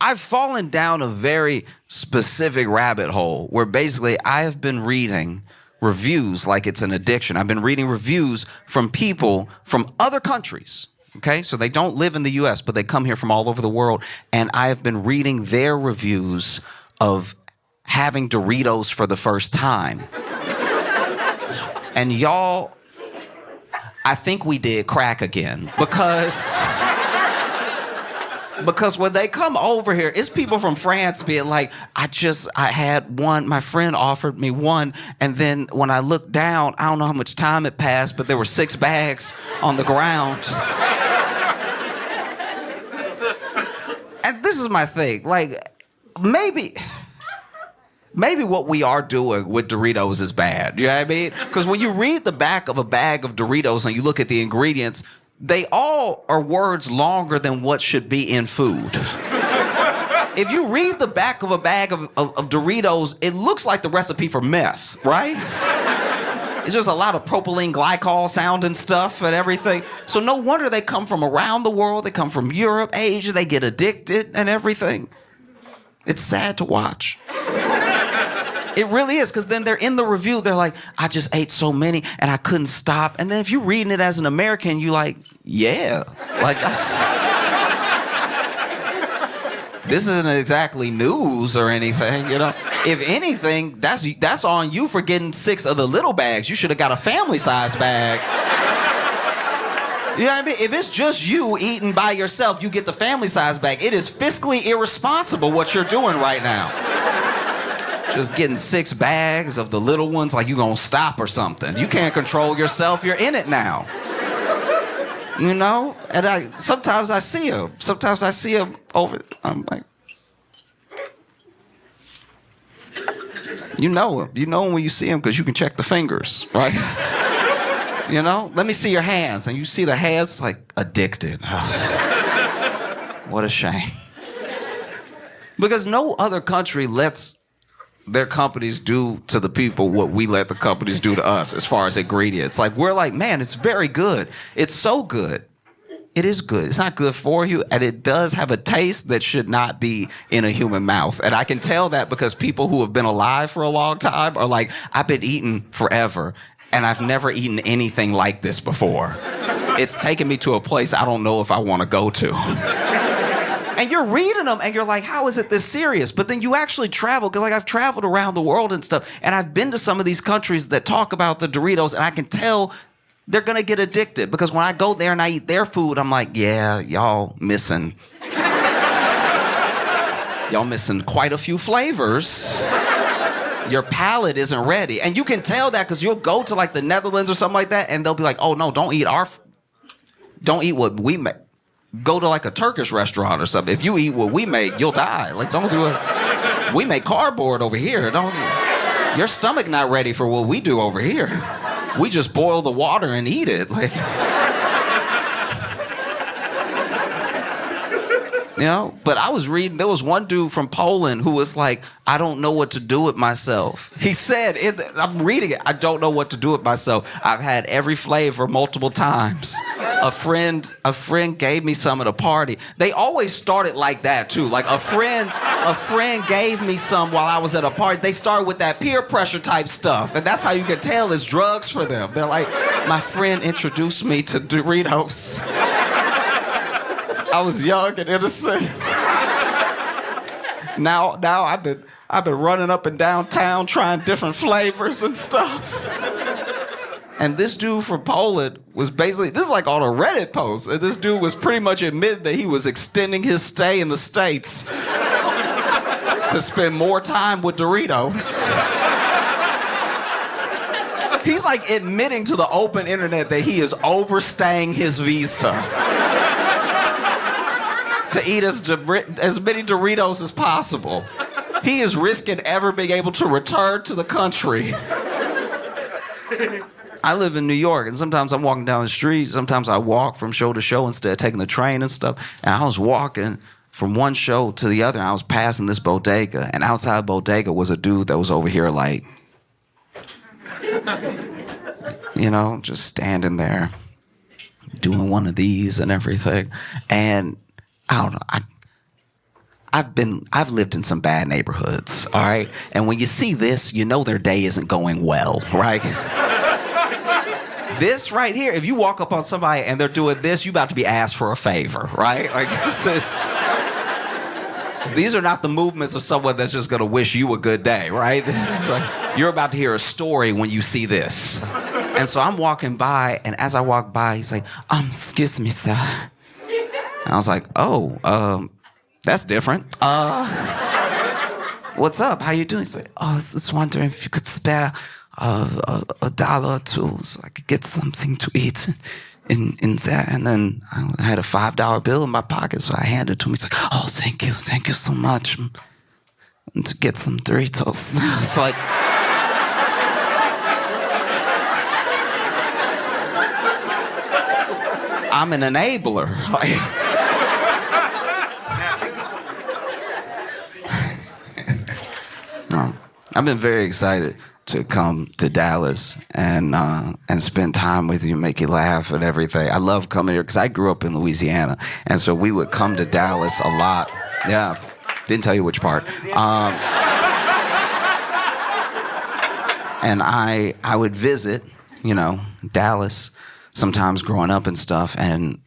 I've fallen down a very specific rabbit hole where basically I have been reading reviews like it's an addiction. I've been reading reviews from people from other countries. Okay, so they don't live in the US, but they come here from all over the world. And I have been reading their reviews of having Doritos for the first time. And y'all, I think we did crack again because when they come over here, it's people from France being like, I had one, my friend offered me one, and then when I looked down, I don't know how much time it passed, but there were 6 bags on the ground. And this is my thing, like, maybe what we are doing with Doritos is bad, you know what I mean? Because when you read the back of a bag of Doritos and you look at the ingredients, they all are words longer than what should be in food. If you read the back of a bag of Doritos, it looks like the recipe for meth, right? It's just a lot of propylene glycol sounding stuff and everything. So no wonder they come from around the world. They come from Europe, Asia. They get addicted and everything. It's sad to watch. It really is, because then they're in the review, they're like, I just ate so many and I couldn't stop. And then if you're reading it as an American, you like, yeah. Like, this isn't exactly news or anything, you know? If anything, that's on you for getting 6 of the little bags. You should have got a family-size bag. You know what I mean? If it's just you eating by yourself, you get the family-size bag. It is fiscally irresponsible what you're doing right now. Just getting 6 bags of the little ones like you gonna stop or something. You can't control yourself. You're in it now. You know? And sometimes I see him. Sometimes I see him over. I'm like, you know him. You know him when you see him because you can check the fingers, right? You know? Let me see your hands. And you see the hands like addicted. What a shame. Because no other country lets their companies do to the people what we let the companies do to us as far as ingredients. Like, we're like, man, it's very good. It's so good. It is good. It's not good for you, and it does have a taste that should not be in a human mouth. And I can tell that because people who have been alive for a long time are like, I've been eating forever, and I've never eaten anything like this before. It's taken me to a place I don't know if I want to go to. And you're reading them, and you're like, how is it this serious? But then you actually travel, because like I've traveled around the world and stuff, and I've been to some of these countries that talk about the Doritos, and I can tell they're going to get addicted. Because when I go there and I eat their food, I'm like, yeah, y'all missing quite a few flavors. Your palate isn't ready. And you can tell that because you'll go to like the Netherlands or something like that, and they'll be like, oh, no, don't eat what we make. Go to like a Turkish restaurant or something. If you eat what we make, you'll die. Like, don't do it. We make cardboard over here. Your stomach not ready for what we do over here. We just boil the water and eat it. Like, you know? But I was reading, there was one dude from Poland who was like, I don't know what to do with myself. He said, I'm reading it, I don't know what to do with myself. I've had every flavor multiple times. A friend gave me some at a party. They always started like that too. Like a friend gave me some while I was at a party. They started with that peer pressure type stuff. And that's how you can tell it's drugs for them. They're like, my friend introduced me to Doritos. I was young and innocent. Now I've been running up and down town trying different flavors and stuff. And this dude from Poland was basically, this is like on a Reddit post, and this dude was pretty much admitting that he was extending his stay in the States to spend more time with Doritos. He's like admitting to the open internet that he is overstaying his visa to eat as many Doritos as possible. He is risking ever being able to return to the country. I live in New York, and sometimes I'm walking down the street. Sometimes I walk from show to show instead of taking the train and stuff. And I was walking from one show to the other, and I was passing this bodega. And outside the bodega was a dude that was over here like, you know, just standing there, doing one of these and everything. And I don't know, I've lived in some bad neighborhoods, all right? And when you see this, you know their day isn't going well, right? This right here, if you walk up on somebody and they're doing this, you about to be asked for a favor, right? Like, these are not the movements of someone that's just gonna wish you a good day, right? It's like, you're about to hear a story when you see this. And so I'm walking by, and as I walk by, he's like, excuse me, sir. And I was like, oh, that's different. What's up? How you doing? He's like, I was just wondering if you could spare $1 or $2 so I could get something to eat in there. And then I had a $5 bill in my pocket, so I handed it to him. He's like, oh, thank you so much. And to get some Doritos. It's like, I'm an enabler. I've been very excited to come to Dallas and spend time with you, make you laugh and everything. I love coming here because I grew up in Louisiana, and so we would come to Dallas a lot. Yeah, didn't tell you which part. And I would visit, Dallas sometimes growing up and stuff, and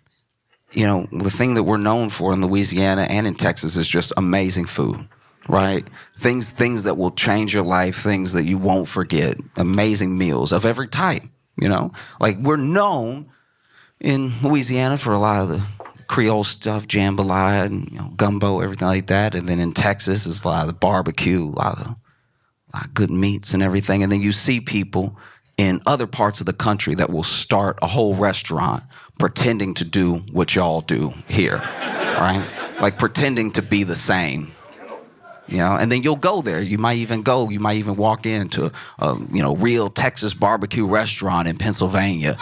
the thing that we're known for in Louisiana and in Texas is just amazing food. Right? Things that will change your life, things that you won't forget, amazing meals of every type, Like, we're known in Louisiana for a lot of the Creole stuff, jambalaya and gumbo, everything like that. And then in Texas, it's a lot of the barbecue, a lot of good meats and everything. And then you see people in other parts of the country that will start a whole restaurant pretending to do what y'all do here, right? Like pretending to be the same. And then you'll go there. You might even walk into a, real Texas barbecue restaurant in Pennsylvania.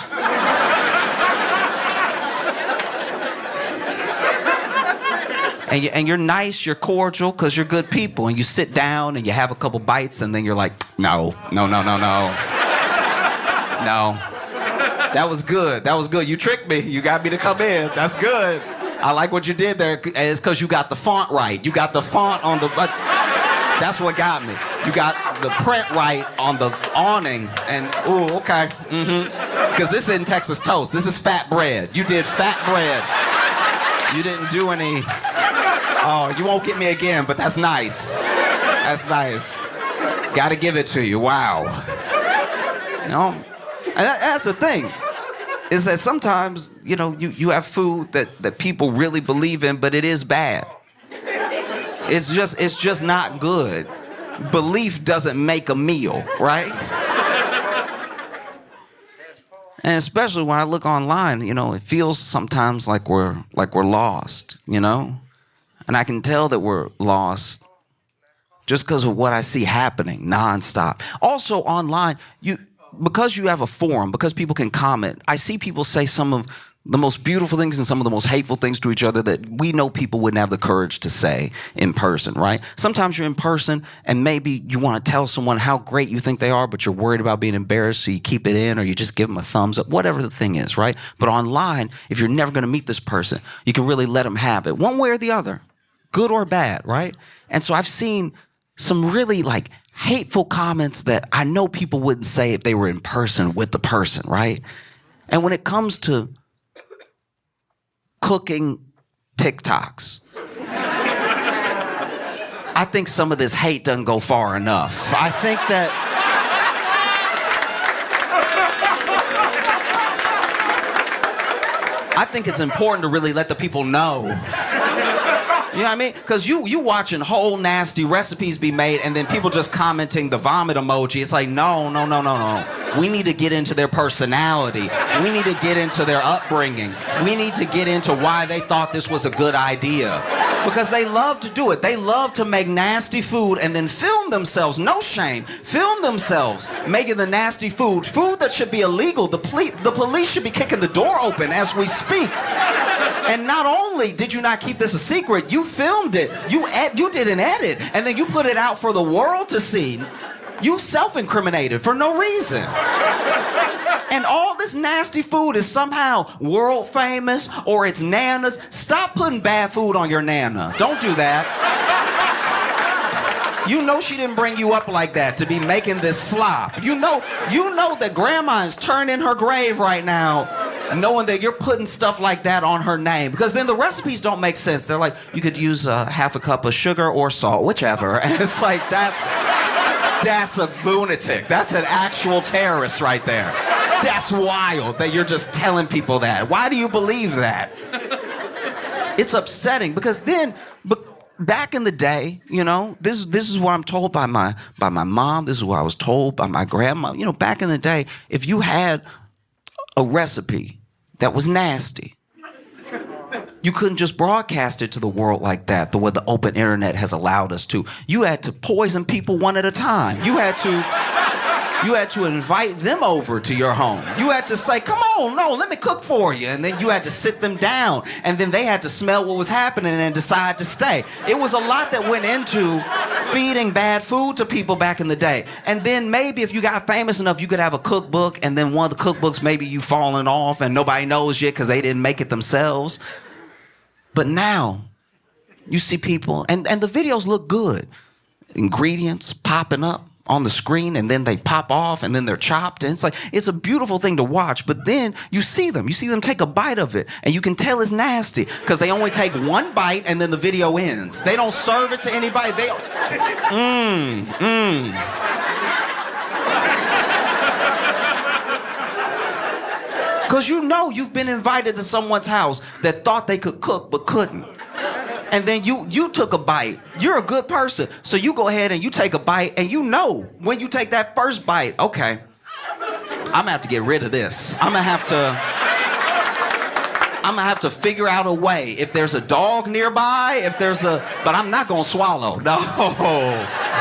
And you're nice, you're cordial, because you're good people. And you sit down and you have a couple bites, and then you're like, no. No. That was good. You tricked me. You got me to come in. That's good. I like what you did there. It's because you got the font right. You got the font on the... That's what got me. You got the print right on the awning. And, ooh, okay. Because this isn't Texas toast. This is fat bread. You did fat bread. You didn't do any... Oh, you won't get me again, but that's nice. That's nice. Got to give it to you. Wow. And that's the thing. Is that sometimes, you have food that people really believe in, but it is bad. It's just not good. Belief doesn't make a meal, right? And especially when I look online, it feels sometimes like we're lost, And I can tell that we're lost just because of what I see happening nonstop. Also online, because you have a forum, because people can comment, I see people say some of the most beautiful things and some of the most hateful things to each other that we know people wouldn't have the courage to say in person, right? Sometimes you're in person and maybe you want to tell someone how great you think they are, but you're worried about being embarrassed, so you keep it in or you just give them a thumbs up, whatever the thing is, right? But online, if you're never going to meet this person, you can really let them have it, one way or the other, good or bad, right? And so I've seen some really hateful comments that I know people wouldn't say if they were in person with the person, right? And when it comes to cooking TikToks, I think some of this hate doesn't go far enough. I think it's important to really let the people know. You know what I mean? Because you watching whole nasty recipes be made and then people just commenting the vomit emoji. It's like, no. We need to get into their personality. We need to get into their upbringing. We need to get into why they thought this was a good idea. Because they love to do it. They love to make nasty food and then film themselves, no shame, film themselves making the nasty food that should be illegal. The police should be kicking the door open as we speak. And not only did you not keep this a secret, you filmed it. You did an edit, and then you put it out for the world to see. You self-incriminated for no reason. And all this nasty food is somehow world famous or it's Nana's. Stop putting bad food on your Nana. Don't do that. You know she didn't bring you up like that to be making this slop. You know that grandma is turning her grave right now, knowing that you're putting stuff like that on her name. Because then the recipes don't make sense. They're like, you could use half a cup of sugar or salt, whichever. And it's like, that's a lunatic. That's an actual terrorist right there. That's wild that you're just telling people that. Why do you believe that? It's upsetting because then, back in the day, you know, this is what I'm told by my mom. This is what I was told by my grandma. You know, back in the day, if you had a recipe that was nasty, you couldn't just broadcast it to the world like that, the way the open internet has allowed us to. You had to poison people one at a time. You had to invite them over to your home. You had to say, come on, no, let me cook for you. And then you had to sit them down. And then they had to smell what was happening and decide to stay. It was a lot that went into feeding bad food to people back in the day. And then maybe if you got famous enough, you could have a cookbook, and then one of the cookbooks, maybe you falling off and nobody knows yet because they didn't make it themselves. But now, you see people, and the videos look good. Ingredients popping up on the screen, and then they pop off, and then they're chopped. And it's a beautiful thing to watch. But then you see them take a bite of it, and you can tell it's nasty because they only take one bite, and then the video ends. They don't serve it to anybody. Because you know you've been invited to someone's house that thought they could cook but couldn't. And then you took a bite. You're a good person. So you go ahead and you take a bite, and you know when you take that first bite, okay, I'm gonna have to get rid of this. I'm gonna have to figure out a way. If there's a dog nearby, but I'm not gonna swallow. No,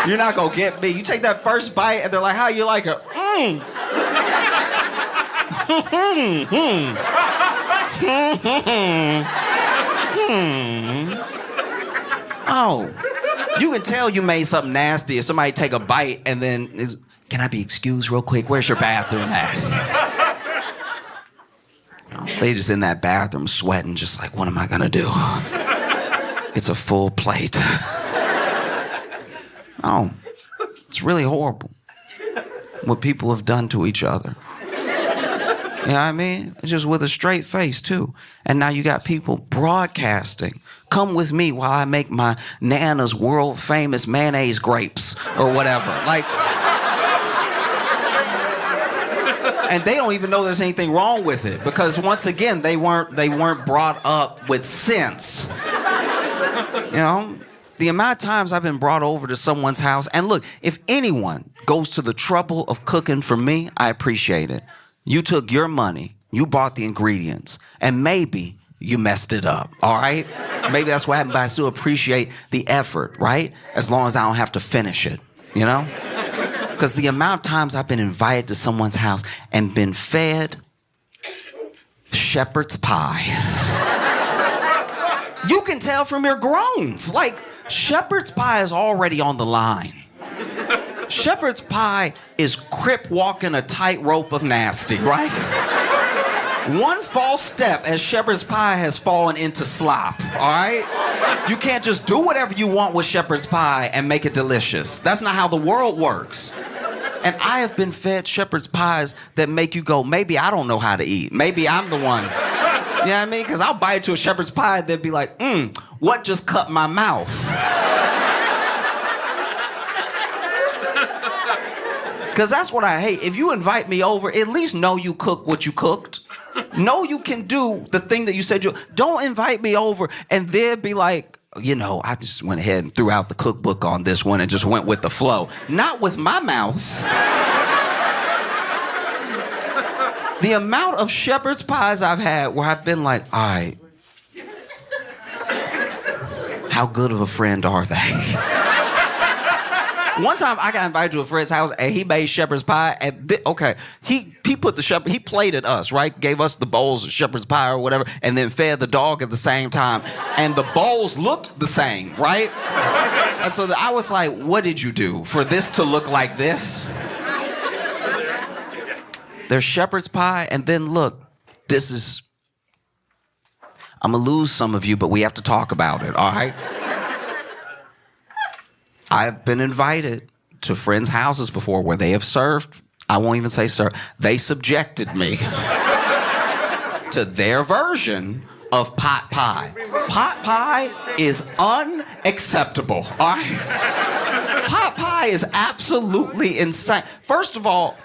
you're not gonna get me. You take that first bite, and they're like, how you like it? Oh, you can tell you made something nasty if somebody take a bite and then can I be excused real quick? Where's your bathroom at? They just in that bathroom sweating, just like, what am I gonna do? It's a full plate. Oh, it's really horrible what people have done to each other. You know what I mean? It's just with a straight face, too. And now you got people broadcasting. Come with me while I make my Nana's world-famous mayonnaise grapes or whatever. Like, and they don't even know there's anything wrong with it because, once again, they weren't brought up with sense. You know? The amount of times I've been brought over to someone's house, and look, if anyone goes to the trouble of cooking for me, I appreciate it. You took your money, you bought the ingredients, and maybe you messed it up, all right? Maybe that's what happened, but I still appreciate the effort, right? As long as I don't have to finish it, you know? Because the amount of times I've been invited to someone's house and been fed shepherd's pie. You can tell from your groans. Like, shepherd's pie is already on the line. Shepherd's pie is crip walking a tightrope of nasty, right? One false step as shepherd's pie has fallen into slop, all right? You can't just do whatever you want with shepherd's pie and make it delicious. That's not how the world works. And I have been fed shepherd's pies that make you go, maybe I don't know how to eat. Maybe I'm the one. You know what I mean? Because I'll bite into a shepherd's pie, they'd be like, what just cut my mouth? Because that's what I hate. If you invite me over, at least know you cook what you cooked. Know you can do the thing that you said you... Don't invite me over and then be like, you know, I just went ahead and threw out the cookbook on this one and just went with the flow. Not with my mouth. The amount of shepherd's pies I've had where I've been like, all right, how good of a friend are they? One time I got invited to a friend's house and he made shepherd's pie and he put he plated us, right? Gave us the bowls of shepherd's pie or whatever and then fed the dog at the same time. And the bowls looked the same, right? And so I was like, what did you do for this to look like this? There's shepherd's pie and then look, I'm gonna lose some of you, but we have to talk about it, all right? I've been invited to friends' houses before where they have served. I won't even say served. They subjected me to their version of pot pie. Pot pie is unacceptable, all right? Pot pie is absolutely insane. First of all,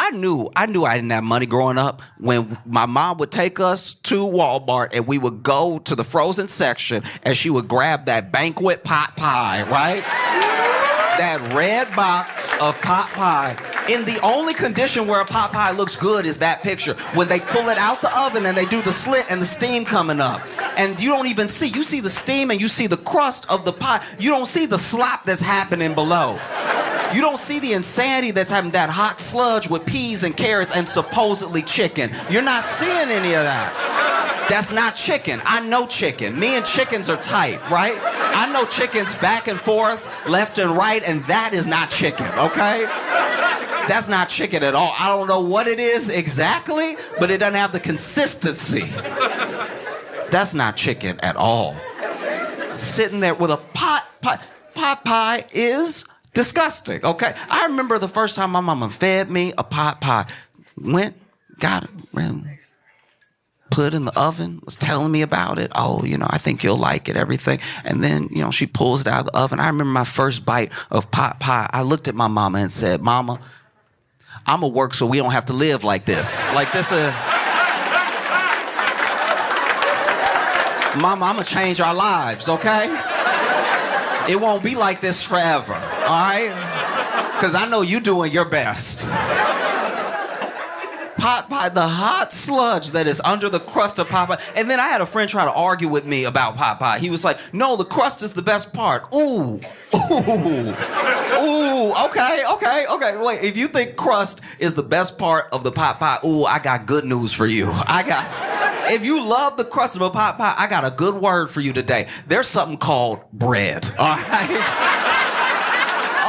I knew I didn't have money growing up when my mom would take us to Walmart and we would go to the frozen section and she would grab that banquet pot pie, right? That red box of pot pie. In the only condition where a pot pie looks good is that picture. When they pull it out the oven and they do the slit and the steam coming up. And you don't even see, you see the steam and you see the crust of the pie. You don't see the slop that's happening below. You don't see the insanity that's having that hot sludge with peas and carrots and supposedly chicken. You're not seeing any of that. That's not chicken. I know chicken. Me and chickens are tight, right? I know chickens back and forth, left and right, and that is not chicken, okay? That's not chicken at all. I don't know what it is exactly, but it doesn't have the consistency. That's not chicken at all. Sitting there with a pot pie is disgusting, okay? I remember the first time my mama fed me a pot pie. Went, got it, put it in the oven, was telling me about it. Oh, I think you'll like it, everything. And then, she pulls it out of the oven. I remember my first bite of pot pie. I looked at my mama and said, Mama, I'm gonna work so we don't have to live like this. Mama, I'm gonna change our lives, okay? It won't be like this forever, all right? Because I know you doing your best. Pot pie, the hot sludge that is under the crust of pot pie. And then I had a friend try to argue with me about pot pie. He was like, no, the crust is the best part. Ooh, okay. Wait, if you think crust is the best part of the pot pie, I got good news for you. If you love the crust of a pot pie, I got a good word for you today. There's something called bread, all right?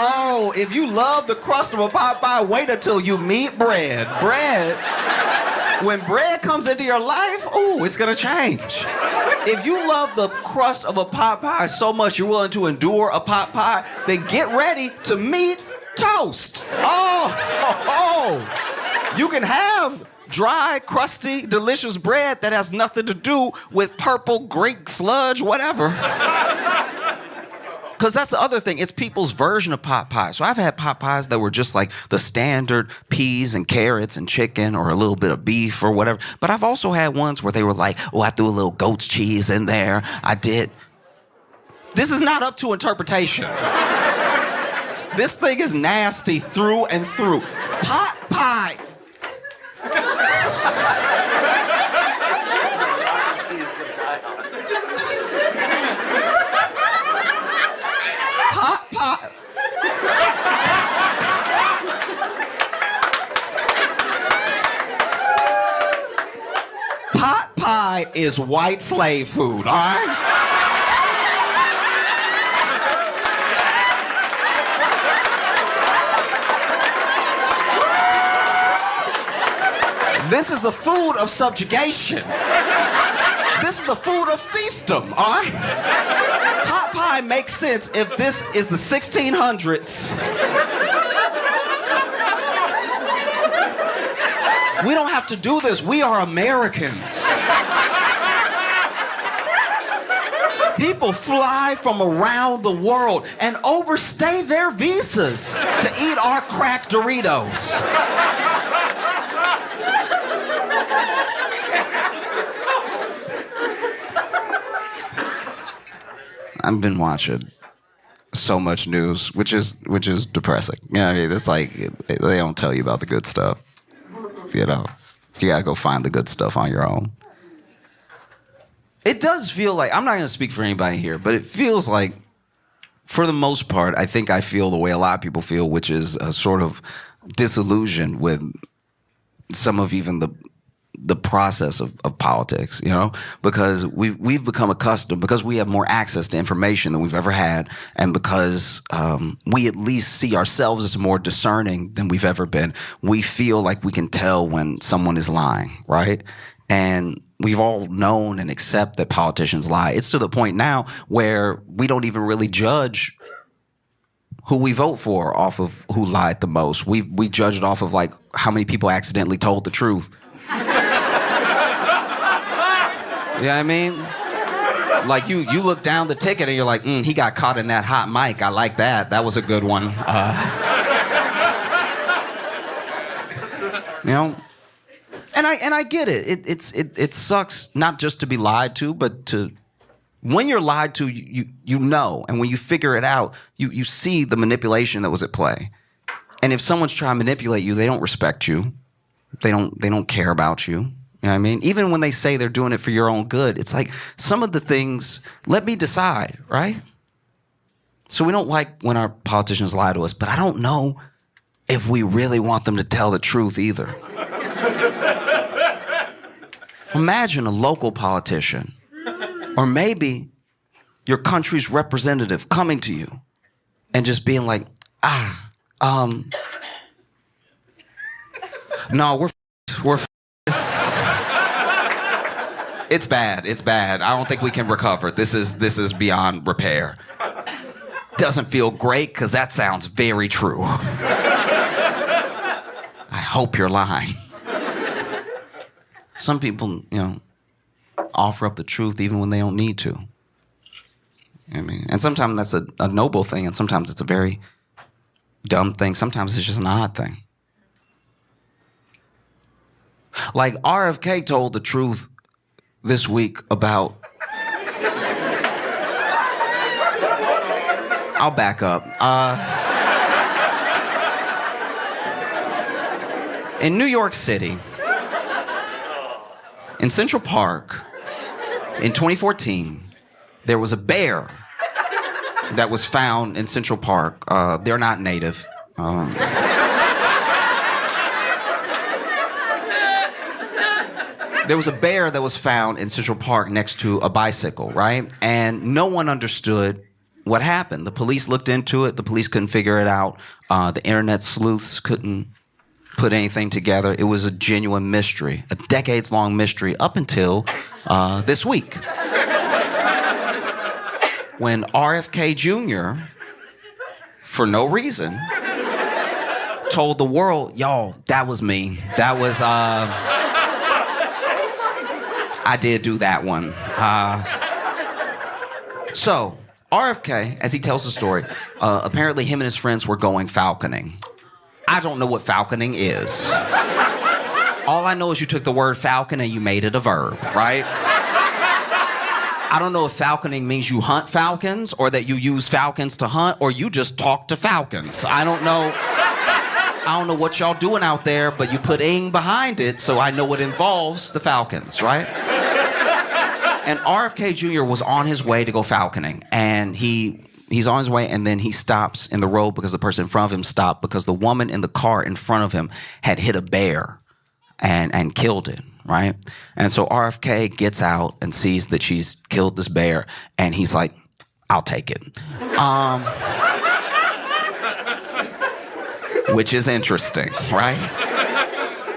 Oh, if you love the crust of a pot pie, wait until you meet bread. When bread comes into your life, it's gonna change. If you love the crust of a pot pie so much you're willing to endure a pot pie, then get ready to meet toast. You can have dry, crusty, delicious bread that has nothing to do with purple Greek sludge, whatever. Because that's the other thing. It's people's version of pot pie. So I've had pot pies that were just like the standard peas and carrots and chicken or a little bit of beef or whatever. But I've also had ones where they were like, I threw a little goat's cheese in there. I did. This is not up to interpretation. This thing is nasty through and through. Pot pie. Pot pie is white slave food, all right? This is the food of subjugation. This is the food of fiefdom, all right? Pot pie makes sense if this is the 1600s. We don't have to do this. We are Americans. People fly from around the world and overstay their visas to eat our crack Doritos. I've been watching so much news, which is depressing. It's like they don't tell you about the good stuff. You gotta go find the good stuff on your own. It does feel like, I'm not gonna speak for anybody here, but it feels like, for the most part, I think I feel the way a lot of people feel, which is a sort of disillusion with some of even the process of politics, because we've become accustomed, because we have more access to information than we've ever had, and because we at least see ourselves as more discerning than we've ever been, we feel like we can tell when someone is lying, right? And we've all known and accept that politicians lie. It's to the point now where we don't even really judge who we vote for off of who lied the most. We judge it off of like how many people accidentally told the truth. You know what I mean? Like you look down the ticket and you're like, he got caught in that hot mic. I like that. That was a good one. You know, and I get it. It sucks not just to be lied to, but to when you're lied to, you know, and when you figure it out, you see the manipulation that was at play. And if someone's trying to manipulate you, they don't respect you. They don't care about you. You know what I mean? Even when they say they're doing it for your own good, it's like some of the things, let me decide, right? So we don't like when our politicians lie to us, but I don't know if we really want them to tell the truth either. Imagine a local politician, or maybe your country's representative coming to you and just being like, no, we're it's bad. It's bad. I don't think we can recover. This is beyond repair. Doesn't feel great because that sounds very true. I hope you're lying. Some people, offer up the truth even when they don't need to. You know what I mean? And sometimes that's a noble thing, and sometimes it's a very dumb thing. Sometimes it's just an odd thing. Like RFK told the truth this week about... I'll back up. In New York City, in Central Park, in 2014, there was a bear that was found in Central Park. They're not native. There was a bear that was found in Central Park next to a bicycle, right? And no one understood what happened. The police looked into it. The police couldn't figure it out. The internet sleuths couldn't put anything together. It was a genuine mystery, a decades-long mystery up until this week. When RFK Jr., for no reason, told the world, y'all, that was me. That was... I did do that one. So, RFK, as he tells the story, apparently him and his friends were going falconing. I don't know what falconing is. All I know is you took the word falcon and you made it a verb, right? I don't know if falconing means you hunt falcons or that you use falcons to hunt or you just talk to falcons. I don't know what y'all doing out there, but you put ing behind it so I know it involves the falcons, right? And RFK Jr. was on his way to go falconing, and he's on his way, and then he stops in the road because the person in front of him stopped because the woman in the car in front of him had hit a bear and killed it, right? And so RFK gets out and sees that she's killed this bear, and he's like, I'll take it. Which is interesting, right?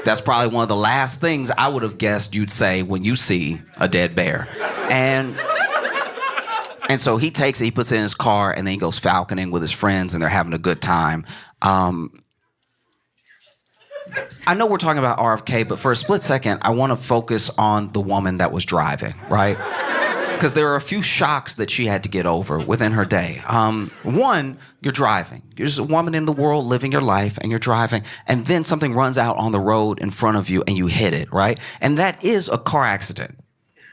That's probably one of the last things I would have guessed you'd say when you see a dead bear. And so he takes it, he puts it in his car, and then he goes falconing with his friends, and they're having a good time. I know we're talking about RFK, but for a split second, I want to focus on the woman that was driving, right? Because there are a few shocks that she had to get over within her day. One, you're driving. You're just a woman in the world living your life, and you're driving, and then something runs out on the road in front of you, and you hit it, right? And that is a car accident.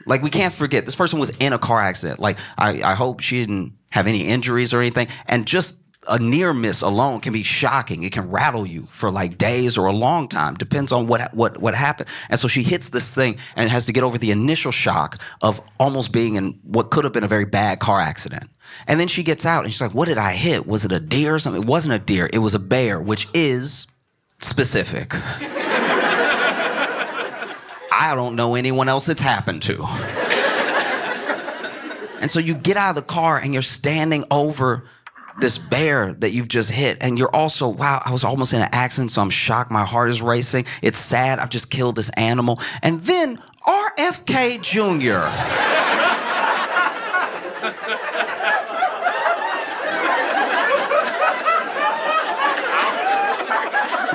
Like, we can't forget, this person was in a car accident. Like, I hope she didn't have any injuries or anything, and just a near miss alone can be shocking. It can rattle you for like days or a long time. Depends on what happened. And so she hits this thing and has to get over the initial shock of almost being in what could have been a very bad car accident. And then she gets out and she's like, what did I hit? Was it a deer or something? It wasn't a deer. It was a bear, which is specific. I don't know anyone else it's happened to. And so you get out of the car and you're standing over this bear that you've just hit, and you're also, wow, I was almost in an accident, so I'm shocked, my heart is racing, it's sad, I've just killed this animal. And then RFK Jr.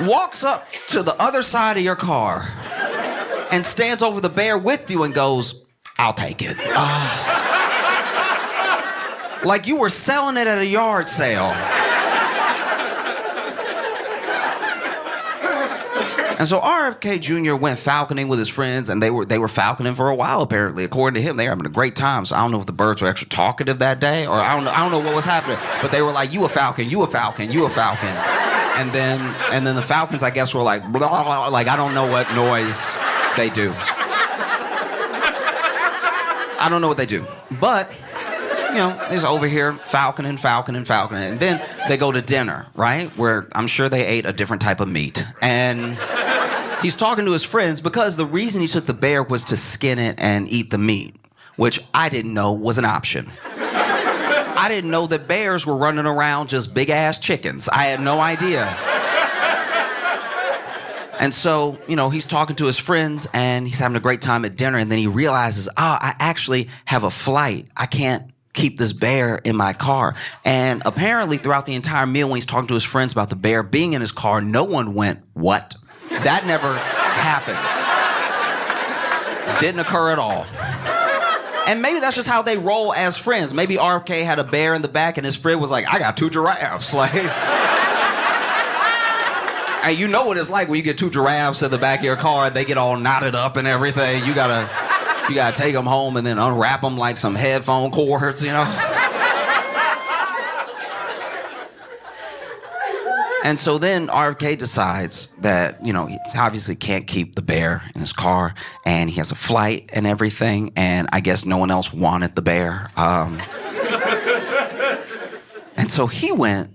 walks up to the other side of your car and stands over the bear with you and goes, I'll take it. Like you were selling it at a yard sale. And so RFK Jr. went falconing with his friends, and they were falconing for a while, apparently. According to him, they were having a great time. So I don't know if the birds were extra talkative that day, or I don't know what was happening. But they were like, you a falcon, you a falcon, you a falcon. And then the falcons, I guess, were like, blah, blah, blah, like I don't know what noise they do. I don't know what they do. But, you know, he's over here falconing. And then they go to dinner, right? Where I'm sure they ate a different type of meat. And he's talking to his friends because the reason he took the bear was to skin it and eat the meat, which I didn't know was an option. I didn't know that bears were running around just big-ass chickens. I had no idea. And so, you know, he's talking to his friends, and he's having a great time at dinner, and then he realizes, I actually have a flight. I can't keep this bear in my car. And apparently, throughout the entire meal, when he's talking to his friends about the bear being in his car, no one went, what? That never happened. Didn't occur at all. And maybe that's just how they roll as friends. Maybe RFK had a bear in the back, and his friend was like, I got 2 giraffes. Like, and you know what it's like when you get 2 giraffes in the back of your car, they get all knotted up and everything. You gotta take them home and then unwrap them like some headphone cords, you know? And so then RFK decides that, you know, he obviously can't keep the bear in his car, and he has a flight and everything, and I guess no one else wanted the bear. And so he went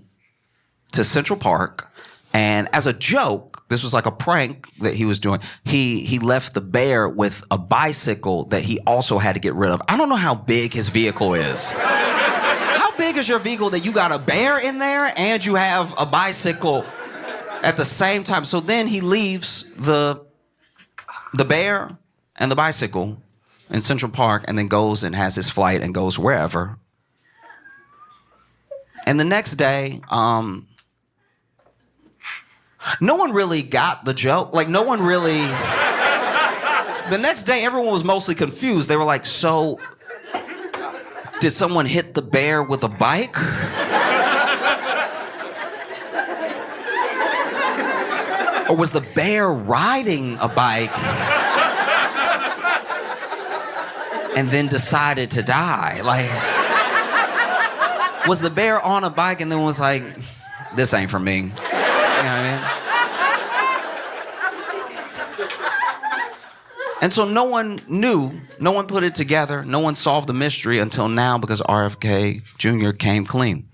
to Central Park, and as a joke, this was like a prank that he was doing, he left the bear with a bicycle that he also had to get rid of. I don't know how big his vehicle is. How big is your vehicle that you got a bear in there and you have a bicycle at the same time? So then he leaves the bear and the bicycle in Central Park and then goes and has his flight and goes wherever. And the next day, no one really got the joke. Like, no one really... The next day, everyone was mostly confused. They were like, so... did someone hit the bear with a bike? Or was the bear riding a bike and then decided to die? Like, was the bear on a bike and then was like, this ain't for me? You know what I mean? And so no one knew, no one put it together, no one solved the mystery until now because RFK Jr. came clean.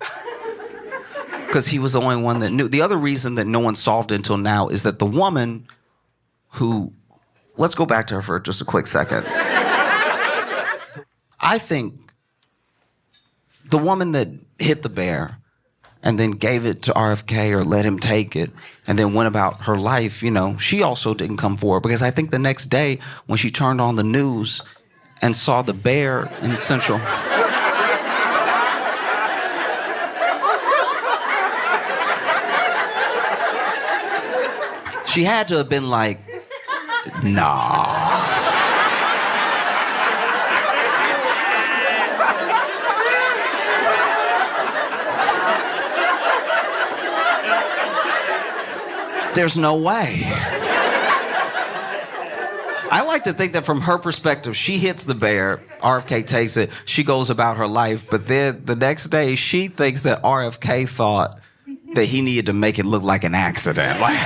Because he was the only one that knew. The other reason that no one solved it until now is that the woman who, let's go back to her for just a quick second. I think the woman that hit the bear and then gave it to RFK or let him take it and then went about her life, you know, she also didn't come forward because I think the next day when she turned on the news and saw the bear in Central... she had to have been like, nah. There's no way. I like to think that from her perspective, she hits the bear, RFK takes it, she goes about her life, but then the next day, she thinks that RFK thought that he needed to make it look like an accident. Like...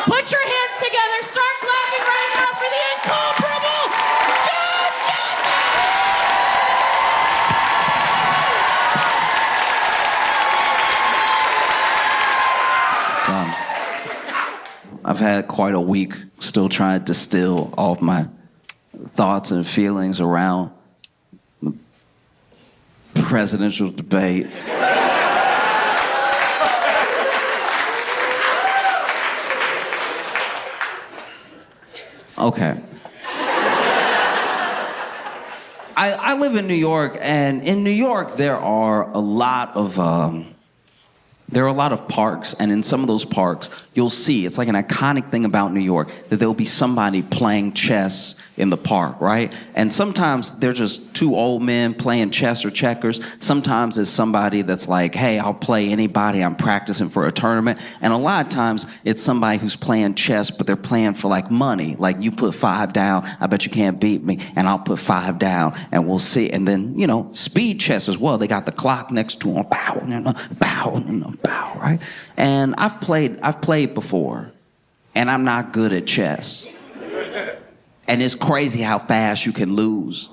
Put your hands together, start clapping right now for the incomparable Just I've had quite a week still trying to distill all of my thoughts and feelings around presidential debate. Okay. I live in New York, and in New York there are a lot of parks, and in some of those parks you'll see, it's like an iconic thing about New York, that there'll be somebody playing chess in the park, right? And sometimes they're just two old men playing chess or checkers. Sometimes it's somebody that's like, hey, I'll play anybody, I'm practicing for a tournament. And a lot of times it's somebody who's playing chess, but they're playing for like money. Like, you put 5 down, I bet you can't beat me, and I'll put 5 down, and we'll see. And then, you know, speed chess as well. They got the clock next to them, bow, bow, bow, right? And I've played before, and I'm not good at chess. And it's crazy how fast you can lose.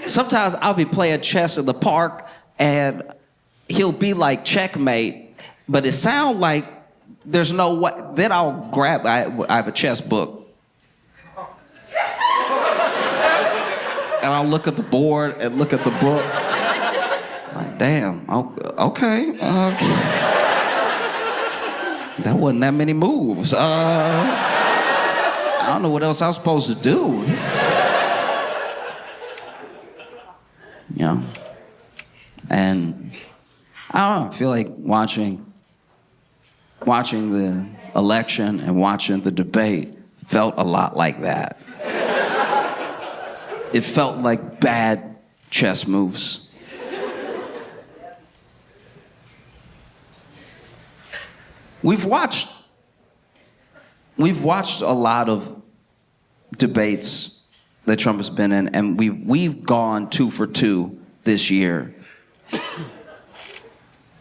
Sometimes I'll be playing chess in the park, and he'll be like, checkmate, but it sounds like there's no way. Then I'll grab, I have a chess book, and I'll look at the board and look at the book. Like, damn, okay. That wasn't that many moves. I don't know what else I was supposed to do. You know? And I don't know, I feel like watching the election and watching the debate felt a lot like that. It felt like bad chess moves. We've watched a lot of debates that Trump has been in, and we've gone 2 for 2 this year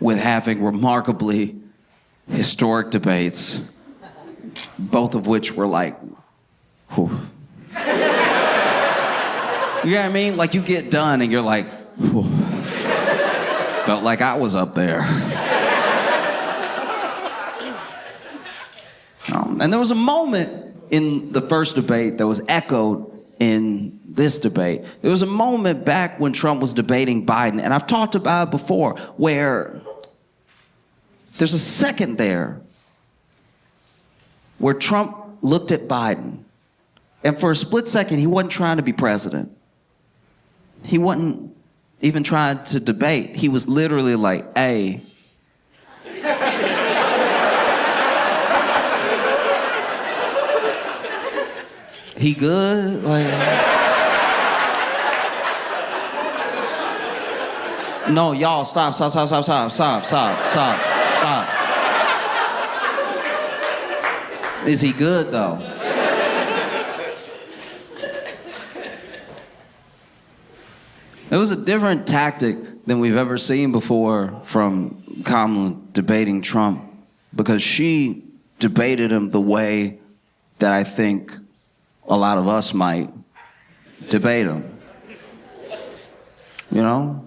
with having remarkably historic debates, both of which were like, whew. You know what I mean? Like, you get done and you're like, whew. Felt like I was up there. And there was a moment in the first debate that was echoed in this debate. There was a moment back when Trump was debating Biden, and I've talked about it before, where there's a second there where Trump looked at Biden, and for a split second, he wasn't trying to be president. He wasn't even trying to debate. He was literally like, hey, he good? Like, no, y'all, stop. Is he good, though? It was a different tactic than we've ever seen before from Kamala debating Trump, because she debated him the way that I think a lot of us might debate him. You know?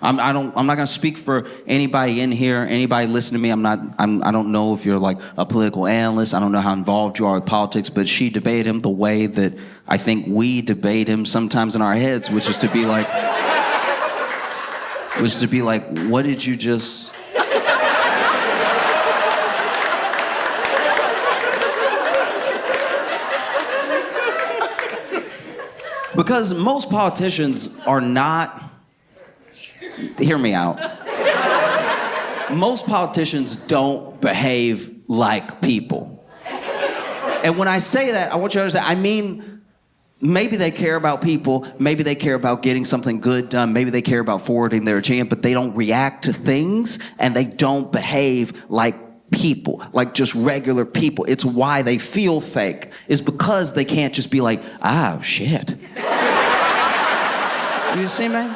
I'm not gonna speak for anybody in here, anybody listening to me. I don't know if you're like a political analyst. I don't know how involved you are with politics, but she debated him the way that I think we debate him sometimes in our heads, which is to be like, what did you just... Because most politicians are not, hear me out. Most politicians don't behave like people. And when I say that, I want you to understand, I mean, maybe they care about people, maybe they care about getting something good done, maybe they care about forwarding their agenda, but they don't react to things, and they don't behave like people, like just regular people. It's why they feel fake, is because they can't just be like, oh, shit. You see, man?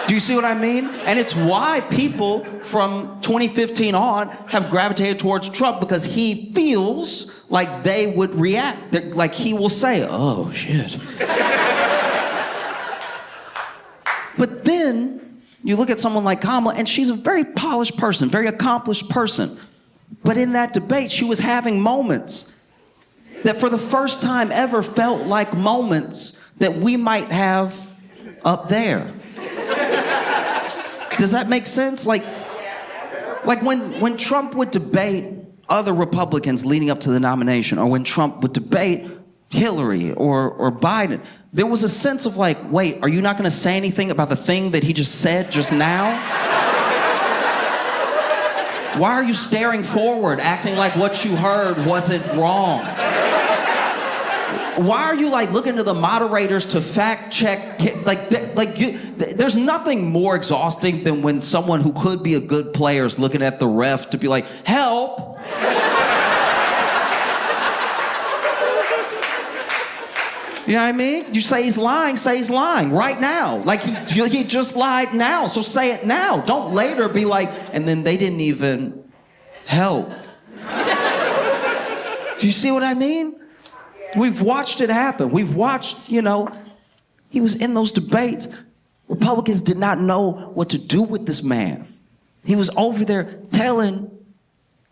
Do you see what I mean? And it's why people from 2015 on have gravitated towards Trump, because he feels like they would react. Like he will say, oh, shit. But then you look at someone like Kamala, and she's a very polished person, very accomplished person. But in that debate, she was having moments that for the first time ever felt like moments that we might have up there. Does that make sense? Like when Trump would debate other Republicans leading up to the nomination, or when Trump would debate Hillary or Biden, there was a sense of like, wait, are you not going to say anything about the thing that he just said just now? Why are you staring forward, acting like what you heard wasn't wrong? Why are you like looking to the moderators to fact check? There's nothing more exhausting than when someone who could be a good player is looking at the ref to be like, help. You know what I mean? You say he's lying right now. Like he just lied now, so say it now. Don't later be like, and then they didn't even help. Do you see what I mean? We've watched it happen. We've watched, he was in those debates. Republicans did not know what to do with this man. He was over there telling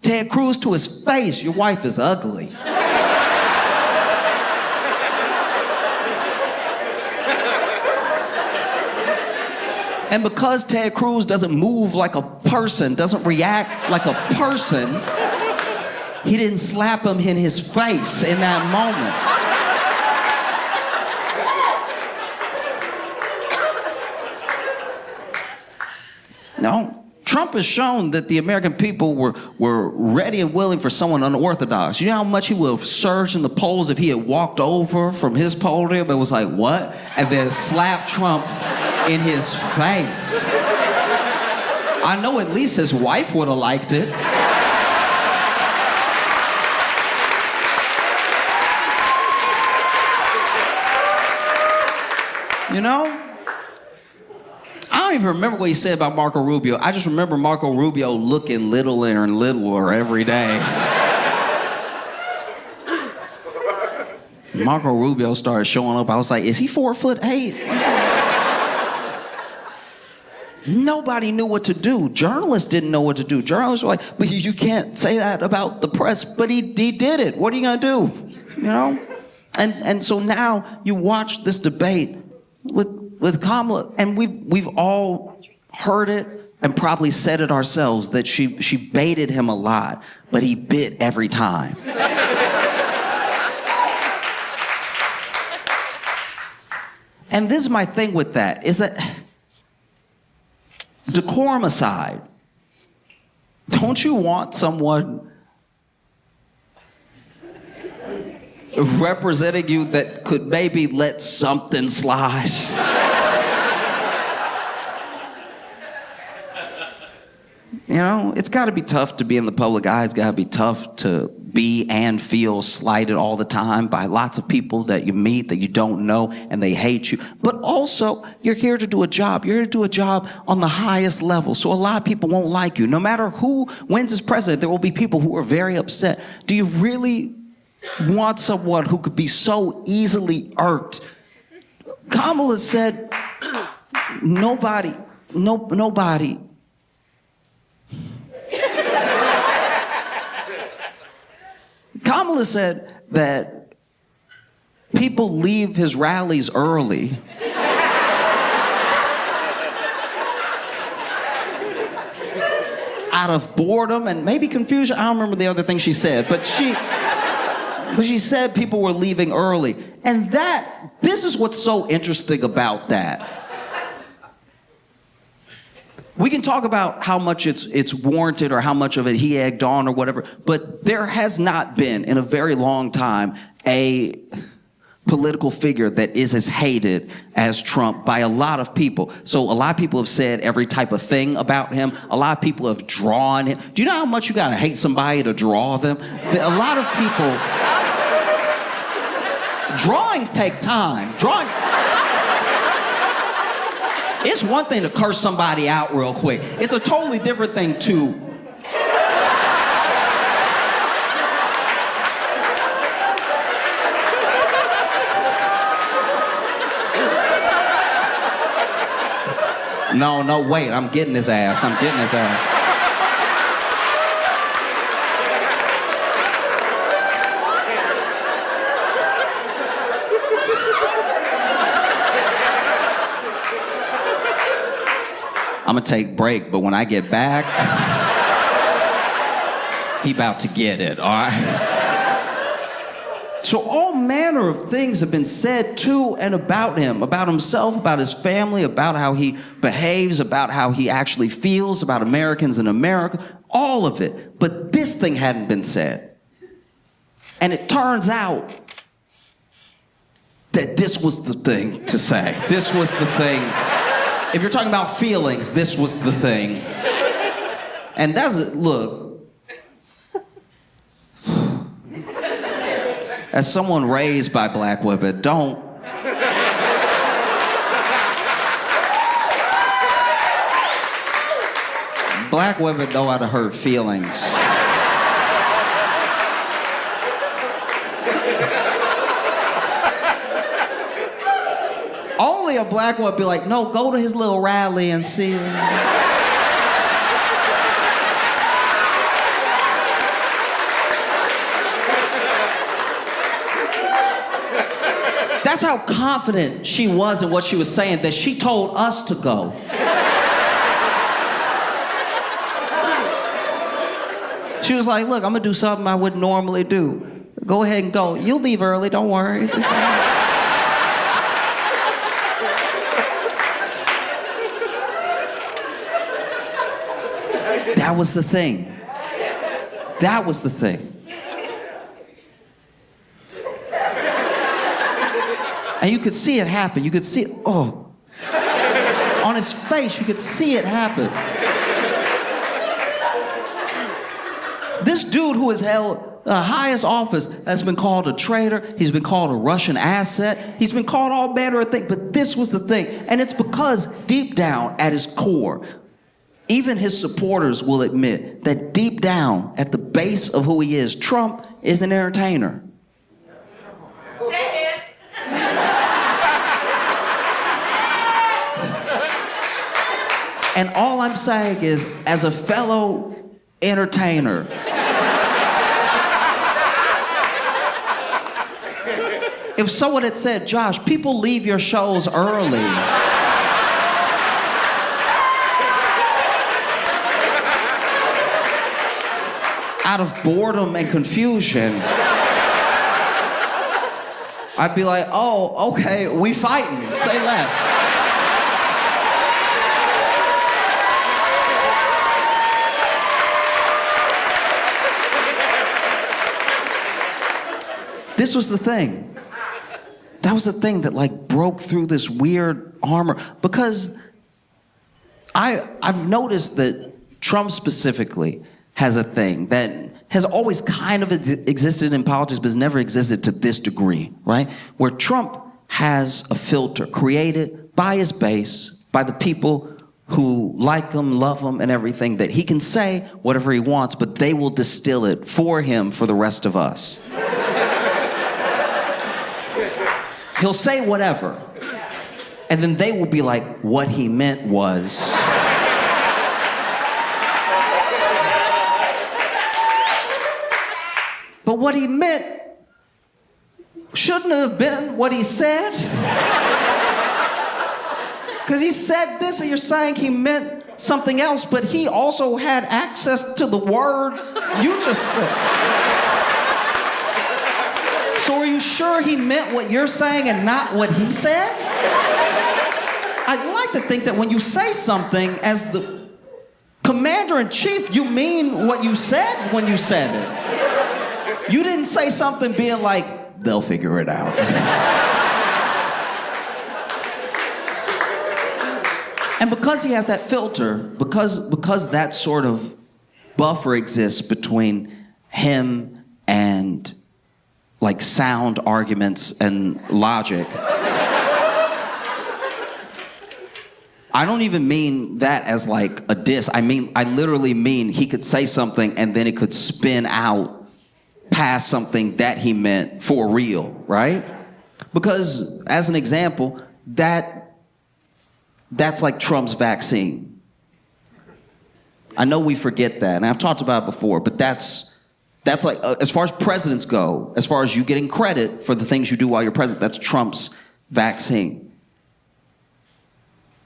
Ted Cruz to his face, your wife is ugly. And because Ted Cruz doesn't move like a person, doesn't react like a person, he didn't slap him in his face in that moment. No, Trump has shown that the American people were ready and willing for someone unorthodox. You know how much he would have surged in the polls if he had walked over from his podium and was like, what? And then slapped Trump in his face. I know at least his wife would have liked it. I don't even remember what he said about Marco Rubio. I just remember Marco Rubio looking littler and littler every day. Marco Rubio started showing up. I was like, is he 4'8"? Nobody knew what to do. Journalists didn't know what to do. Journalists were like, but you can't say that about the press. But he did it. What are you gonna do? And so now you watch this debate with Kamala, and we've all heard it and probably said it ourselves that she baited him a lot, but he bit every time. And this is my thing with that, is that decorum aside, don't you want someone representing you that could maybe let something slide? It's got to be tough to be in the public eye. It's got to be tough to be and feel slighted all the time by lots of people that you meet that you don't know and they hate you. But also, you're here to do a job. You're here to do a job on the highest level. So a lot of people won't like you. No matter who wins as president, there will be people who are very upset. Do you really want someone who could be so easily irked? Kamala said, nobody. Kamala said that people leave his rallies early out of boredom and maybe confusion. I don't remember the other thing she said, but she said people were leaving early. And this is what's so interesting about that. We can talk about how much it's warranted or how much of it he egged on or whatever, but there has not been in a very long time a political figure that is as hated as Trump by a lot of people. So a lot of people have said every type of thing about him. A lot of people have drawn him. Do you know how much you gotta hate somebody to draw them? A lot of people... Drawings take time. It's one thing to curse somebody out real quick. It's a totally different thing to... No, wait, I'm getting his ass. I'm gonna take break, but when I get back, he about to get it, all right? So all manner of things have been said to and about him, about himself, about his family, about how he behaves, about how he actually feels, about Americans in America, all of it. But this thing hadn't been said. And it turns out that this was the thing to say. This was the thing. If you're talking about feelings, this was the thing. And that's it. Look, as someone raised by black women, don't. Black women know how to hurt feelings. Only a black woman would be like, no, go to his little rally and see him. That's how confident she was in what she was saying, that she told us to go. She was like, look, I'm gonna do something I wouldn't normally do. Go ahead and go. You'll leave early, don't worry. That was the thing. That was the thing. And you could see it happen. You could see it, oh. On his face, you could see it happen. This dude who has held the highest office has been called a traitor. He's been called a Russian asset. He's been called all manner of things. But this was the thing. And it's because deep down at his core, even his supporters will admit that deep down at the base of who he is, Trump is an entertainer. And all I'm saying is, as a fellow entertainer, if someone had said, Josh, people leave your shows early. Out of boredom and confusion, I'd be like, oh, okay, we fighting, say less. This was the thing. That was the thing that like broke through this weird armor. Because I've noticed that Trump specifically has a thing that has always kind of existed in politics, but has never existed to this degree, right? Where Trump has a filter created by his base, by the people who like him, love him, and everything, that he can say whatever he wants, but they will distill it for him for the rest of us. He'll say whatever, and then they will be like, what he meant was. But what he meant shouldn't have been what he said. Because he said this, and you're saying he meant something else, but he also had access to the words you just said. So are you sure he meant what you're saying and not what he said? I'd like to think that when you say something as the commander-in-chief, you mean what you said when you said it. You didn't say something being like, they'll figure it out. And because he has that filter, because that sort of buffer exists between him and like sound arguments and logic. I don't even mean that as like a diss. I literally mean he could say something and then it could spin out past something that he meant for real, right? Because as an example, that's like Trump's vaccine. I know we forget that, and I've talked about it before, but that's like, as far as presidents go, as far as you getting credit for the things you do while you're president, that's Trump's vaccine.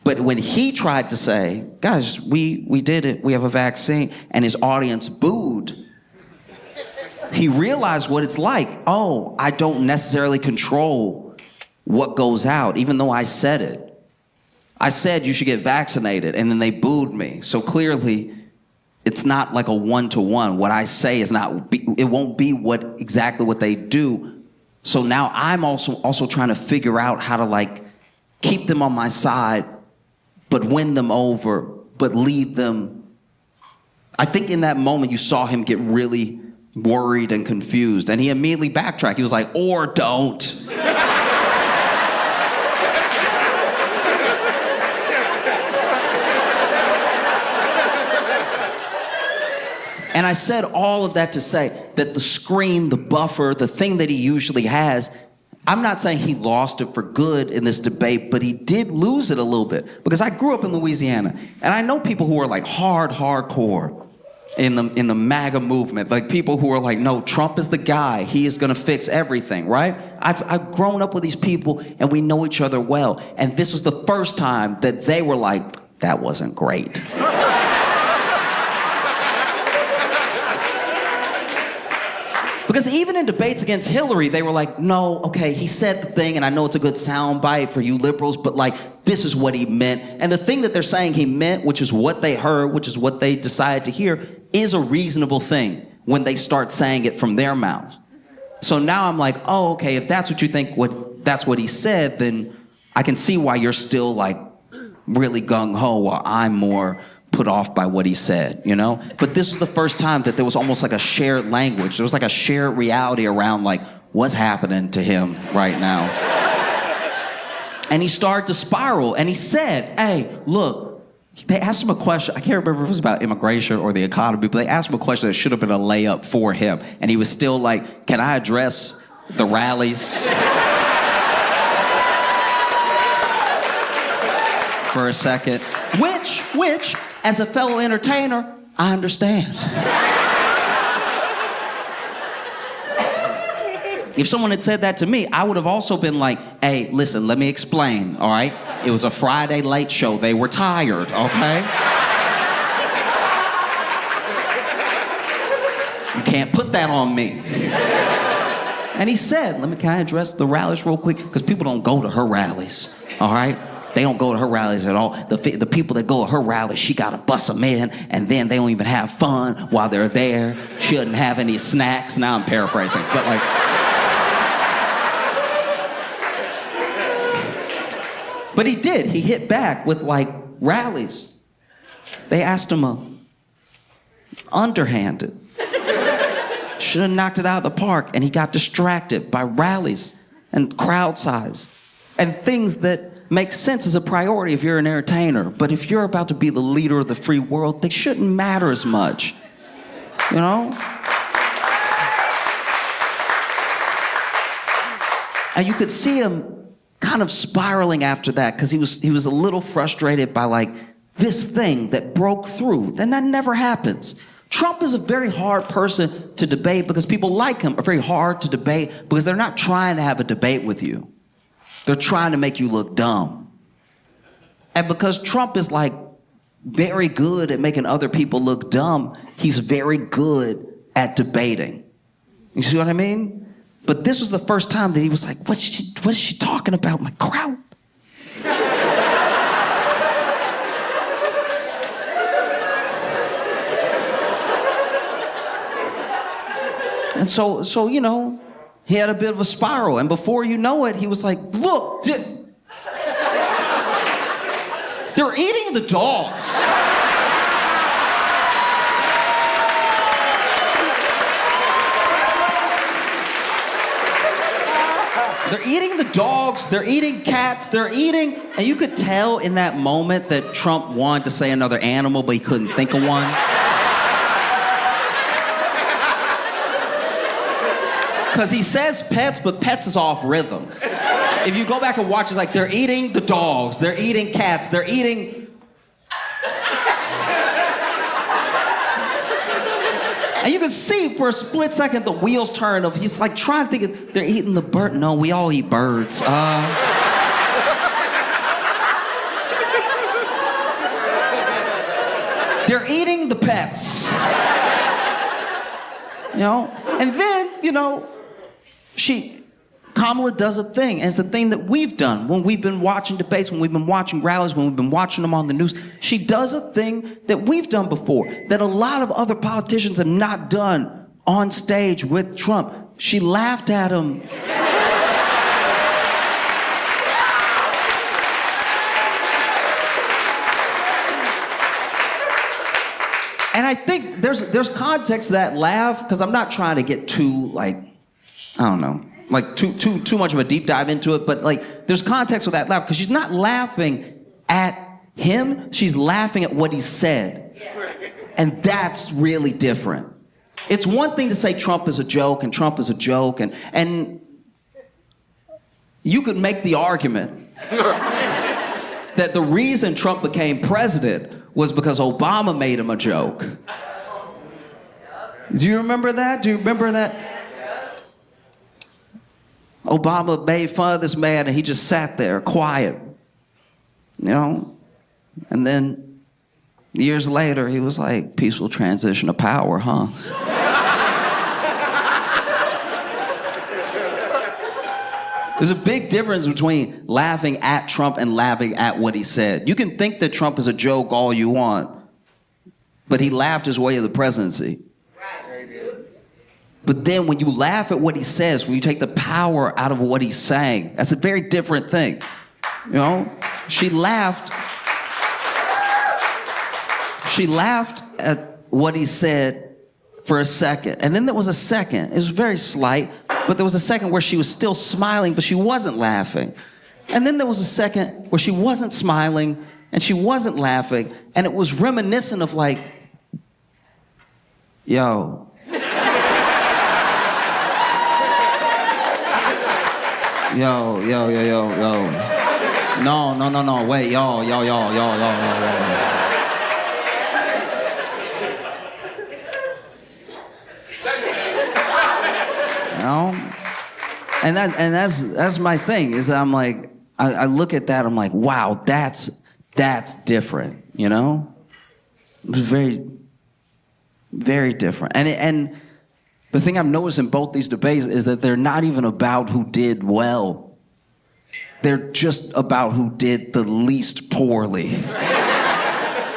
But when he tried to say, guys, we did it, we have a vaccine, and his audience booed, he realized what it's like. Oh, I don't necessarily control what goes out, even though I said it. I said you should get vaccinated, and then they booed me. So clearly, it's not like a one-to-one. What I say is not, it won't be exactly what they do. So now I'm also trying to figure out how to like keep them on my side, but win them over, but lead them. I think in that moment you saw him get really worried and confused, and he immediately backtracked. He was like, or don't. And I said all of that to say that the screen, the buffer, the thing that he usually has, I'm not saying he lost it for good in this debate, but he did lose it a little bit. Because I grew up in Louisiana, and I know people who are like hardcore in the MAGA movement, like people who are like, no, Trump is the guy, he is gonna fix everything, right? I've grown up with these people, and we know each other well, and this was the first time that they were like, that wasn't great. Because even in debates against Hillary, they were like, no, okay, he said the thing, and I know it's a good soundbite for you liberals, but like, this is what he meant. And the thing that they're saying he meant, which is what they heard, which is what they decided to hear, is a reasonable thing when they start saying it from their mouth. So now I'm like, oh, okay, if that's what you think, that's what he said, then I can see why you're still like really gung-ho while I'm more put off by what he said, you know? But this was the first time that there was almost like a shared language. There was like a shared reality around like, what's happening to him right now? And he started to spiral, and he said, hey, look, they asked him a question. I can't remember if it was about immigration or the economy, but they asked him a question that should have been a layup for him. And he was still like, can I address the rallies for a second? Which, as a fellow entertainer, I understand. If someone had said that to me, I would have also been like, hey, listen, let me explain, all right? It was a Friday late show. They were tired, okay? You can't put that on me. And he said, can I address the rallies real quick? Because people don't go to her rallies, all right? They don't go to her rallies at all. The people that go to her rallies, she got to bust them in, and then they don't even have fun while they're there. She doesn't have any snacks. Now I'm paraphrasing, but like... But he did. He hit back with like rallies. They asked him underhanded. Should have knocked it out of the park, and he got distracted by rallies and crowd size and things that make sense as a priority if you're an entertainer. But if you're about to be the leader of the free world, they shouldn't matter as much, you know? And you could see him kind of spiraling after that because he was a little frustrated by like this thing that broke through. Then that never happens. Trump is a very hard person to debate because people like him are very hard to debate because they're not trying to have a debate with you. They're trying to make you look dumb. And because Trump is like very good at making other people look dumb, he's very good at debating. You see what I mean? But this was the first time that he was like, what is she talking about? My crowd. And so, you know, he had a bit of a spiral. And before you know it, he was like, look, they're eating the dogs. They're eating the dogs, they're eating cats, they're eating... And you could tell in that moment that Trump wanted to say another animal, but he couldn't think of one. Because he says pets, but pets is off rhythm. If you go back and watch, it's like, they're eating the dogs, they're eating cats, they're eating... And you can see for a split second the wheels turn of, he's like trying to think of, they're eating the bird. No, we all eat birds. They're eating the pets. You know? And then, you know, Kamala does a thing, and it's a thing that we've done when we've been watching debates, when we've been watching rallies, when we've been watching them on the news. She does a thing that we've done before, that a lot of other politicians have not done on stage with Trump. She laughed at him. And I think there's context to that laugh, because I'm not trying to get too, like, I don't know, like too much of a deep dive into it, but like there's context with that laugh, because she's not laughing at him, she's laughing at what he said. And that's really different. It's one thing to say Trump is a joke, and Trump is a joke, and you could make the argument that the reason Trump became president was because Obama made him a joke. Do you remember that? Do you remember that? Obama made fun of this man and he just sat there quiet, you know? And then years later, he was like, peaceful transition of power, huh? There's a big difference between laughing at Trump and laughing at what he said. You can think that Trump is a joke all you want, but he laughed his way to the presidency. But then when you laugh at what he says, when you take the power out of what he's saying, that's a very different thing. You know? She laughed at what he said for a second. And then there was a second, it was very slight, but there was a second where she was still smiling, but she wasn't laughing. And then there was a second where she wasn't smiling and she wasn't laughing, and it was reminiscent of like, yo. Yo. No, wait, yo. You know? And that's my thing, is I'm like, I look at that, I'm like, wow, that's different, you know? It was very, very different. And the thing I've noticed in both these debates is that they're not even about who did well. They're just about who did the least poorly.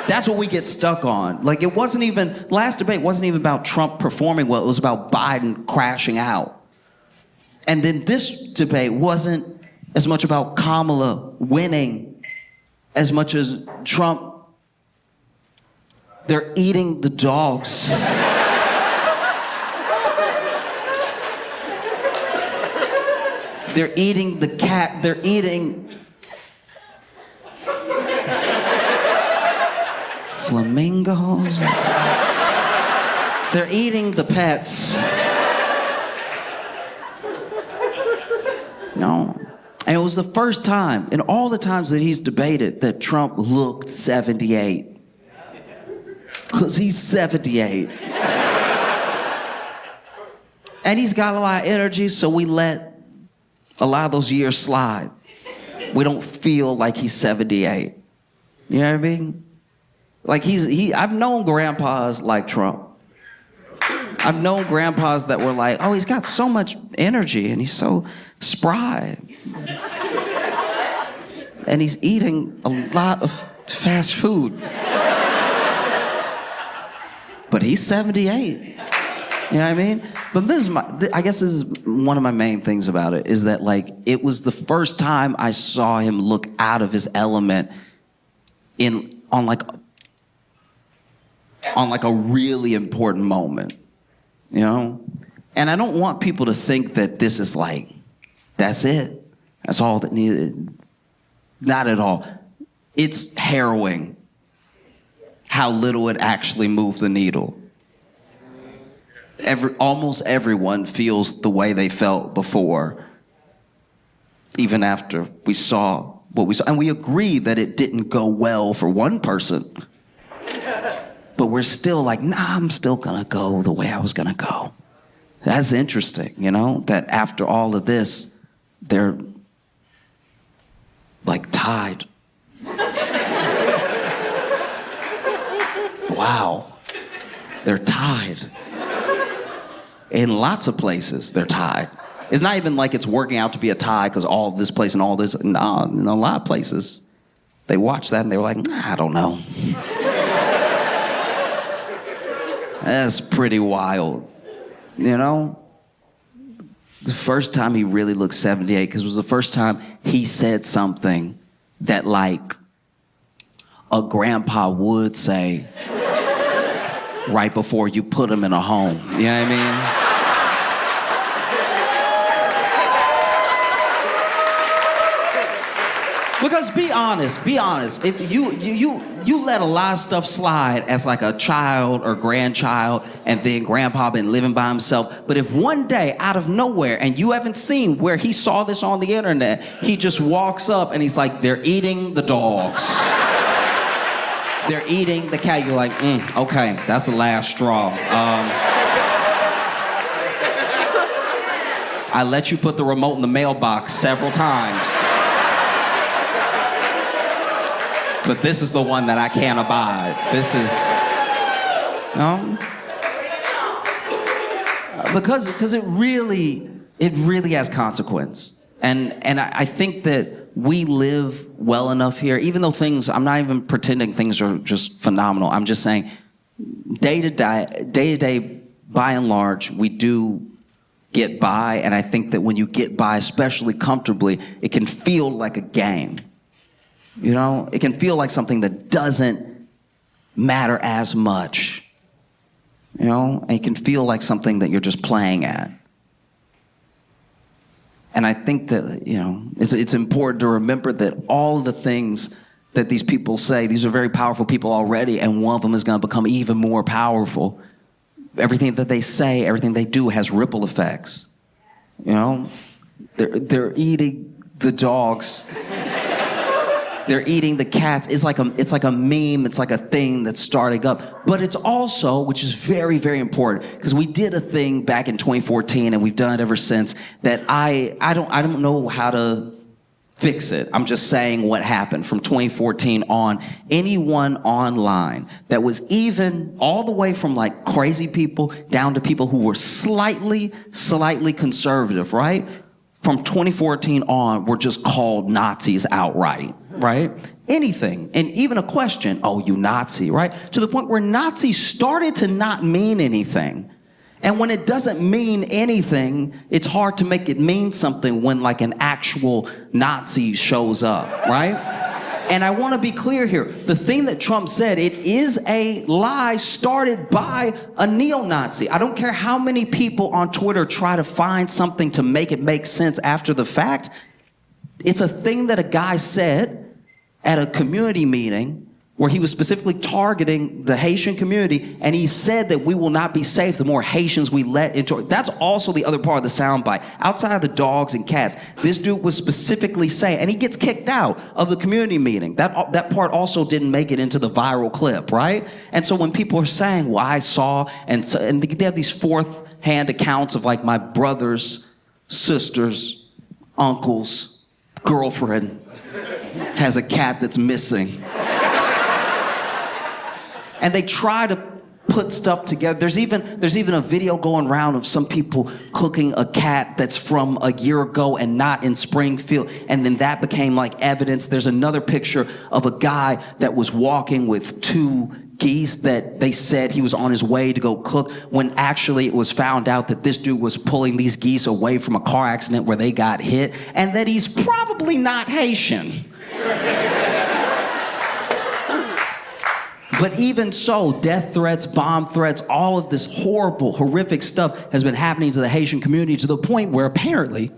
That's what we get stuck on. Like, it wasn't even, last debate wasn't even about Trump performing well, it was about Biden crashing out. And then this debate wasn't as much about Kamala winning as much as Trump. They're eating the dogs. They're eating the cat. They're eating flamingos. They're eating the pets. No. And it was the first time in all the times that he's debated that Trump looked 78. Because he's 78. And he's got a lot of energy, so we let a lot of those years slide. We don't feel like he's 78. You know what I mean? Like I've known grandpas like Trump. I've known grandpas that were like, oh, he's got so much energy and he's so spry. And he's eating a lot of fast food. But he's 78. You know what I mean? But I guess this is one of my main things about it, is that like, it was the first time I saw him look out of his element on like a really important moment, you know? And I don't want people to think that this is like, that's it. That's all that needed. Not at all. It's harrowing how little it actually moves the needle. Almost everyone feels the way they felt before, even after we saw what we saw. And we agree that it didn't go well for one person. But we're still like, nah, I'm still gonna go the way I was gonna go. That's interesting, you know, that after all of this, they're like tied. wow, they're tied. In lots of places, they're tied. It's not even like it's working out to be a tie because all this place and all this. No, in a lot of places, they watched that and they were like, I don't know. That's pretty wild, you know? The first time he really looked 78, because it was the first time he said something that, like, a grandpa would say right before you put him in a home. You know what I mean? Because be honest, if you let a lot of stuff slide as like a child or grandchild, and then grandpa been living by himself, but if one day out of nowhere, and you haven't seen where he saw this on the internet, he just walks up and he's like, they're eating the dogs. They're eating the cat. You're like, okay, that's the last straw. I let you put the remote in the mailbox several times. But this is the one that I can't abide. This is, because it really has consequence. And I think that we live well enough here, even though things, I'm not even pretending things are just phenomenal. I'm just saying day to day, by and large, we do get by. And I think that when you get by, especially comfortably, it can feel like a game. You know, it can feel like something that doesn't matter as much. You know, it can feel like something that you're just playing at. And I think that, you know, it's important to remember that all of the things that these people say, these are very powerful people already, and one of them is going to become even more powerful. Everything that they say, everything they do has ripple effects. You know, they're eating the dogs. They're eating the cats. It's like a meme. It's like a thing that's starting up. But it's also, which is very, very important, because we did a thing back in 2014, and we've done it ever since, that I don't know how to fix it. I'm just saying what happened from 2014 on. Anyone online that was even all the way from like crazy people down to people who were slightly conservative, right? From 2014 on, were just called Nazis outright. Right? Anything. And even a question, oh, you Nazi, right? To the point where Nazi started to not mean anything. And when it doesn't mean anything, it's hard to make it mean something when like an actual Nazi shows up, right? And I want to be clear here. The thing that Trump said, it is a lie started by a neo-Nazi. I don't care how many people on Twitter try to find something to make it make sense after the fact. It's a thing that a guy said at a community meeting where he was specifically targeting the Haitian community, and he said that we will not be safe the more Haitians we let into it. That's also the other part of the soundbite. Outside of the dogs and cats, this dude was specifically saying, and he gets kicked out of the community meeting. That part also didn't make it into the viral clip, right? And so when people are saying, well, I saw, and they have these fourth-hand accounts of like my brother's, sister's, uncle's girlfriend has a cat that's missing. And they try to put stuff together. There's even a video going around of some people cooking a cat that's from a year ago and not in Springfield, and then that became like evidence. There's another picture of a guy that was walking with two geese that they said he was on his way to go cook, when actually it was found out that this dude was pulling these geese away from a car accident where they got hit, and that he's probably not Haitian. But even so, death threats, bomb threats, all of this horrible, horrific stuff has been happening to the Haitian community to the point where apparently,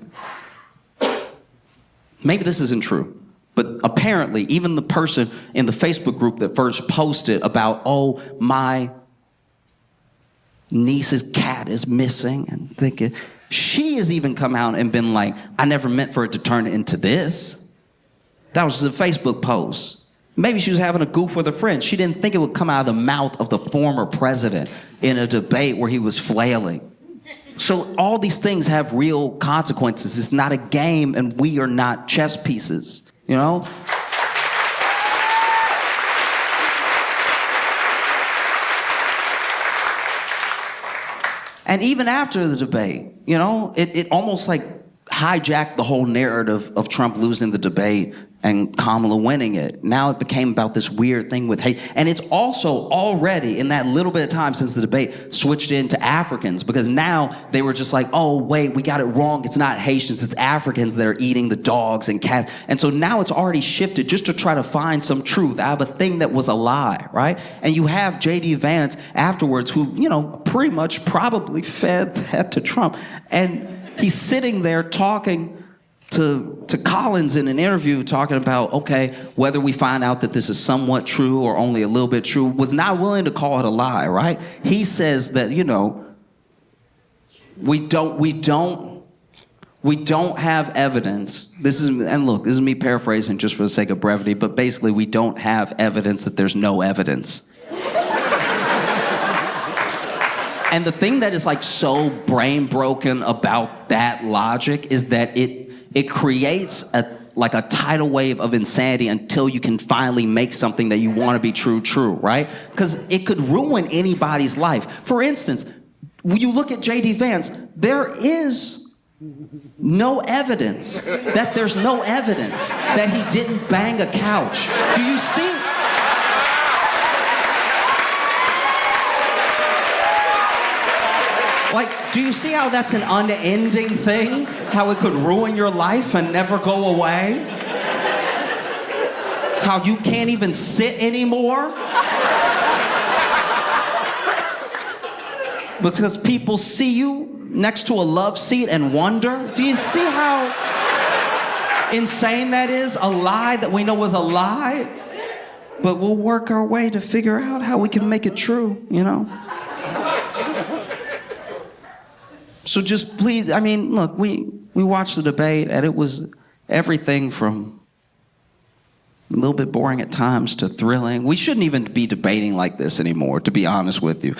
maybe this isn't true, but apparently even the person in the Facebook group that first posted about, oh, my niece's cat is missing, and thinking, she has even come out and been like, I never meant for it to turn into this. That was just a Facebook post. Maybe she was having a goof with a friend. She didn't think it would come out of the mouth of the former president in a debate where he was flailing. So all these things have real consequences. It's not a game, and we are not chess pieces, you know? And even after the debate, you know, it almost like hijacked the whole narrative of Trump losing the debate and Kamala winning it. Now it became about this weird thing with hate. And it's also already, in that little bit of time since the debate, switched into Africans, because now they were just like, oh, wait, we got it wrong. It's not Haitians, it's Africans that are eating the dogs and cats. And so now it's already shifted just to try to find some truth out of a thing that was a lie, right? And you have J.D. Vance afterwards who, you know, pretty much probably fed that to Trump. And he's sitting there talking to Collins in an interview, talking about, okay, whether we find out that this is somewhat true or only a little bit true, was not willing to call it a lie, right? He says that, you know, we don't have evidence. This is me paraphrasing just for the sake of brevity, but basically we don't have evidence that there's no evidence. And the thing that is like so brain broken about that logic is that it creates a tidal wave of insanity until you can finally make something that you want to be true, right? Because it could ruin anybody's life. For instance, when you look at J.D. Vance, there is no evidence that there's no evidence that he didn't bang a couch. Do you see? Like, do you see how that's an unending thing? How it could ruin your life and never go away? How you can't even sit anymore? Because people see you next to a love seat and wonder? Do you see how insane that is? A lie that we know is a lie? But we'll work our way to figure out how we can make it true, you know? So just please, I mean, look, we watched the debate and it was everything from a little bit boring at times to thrilling. We shouldn't even be debating like this anymore, to be honest with you.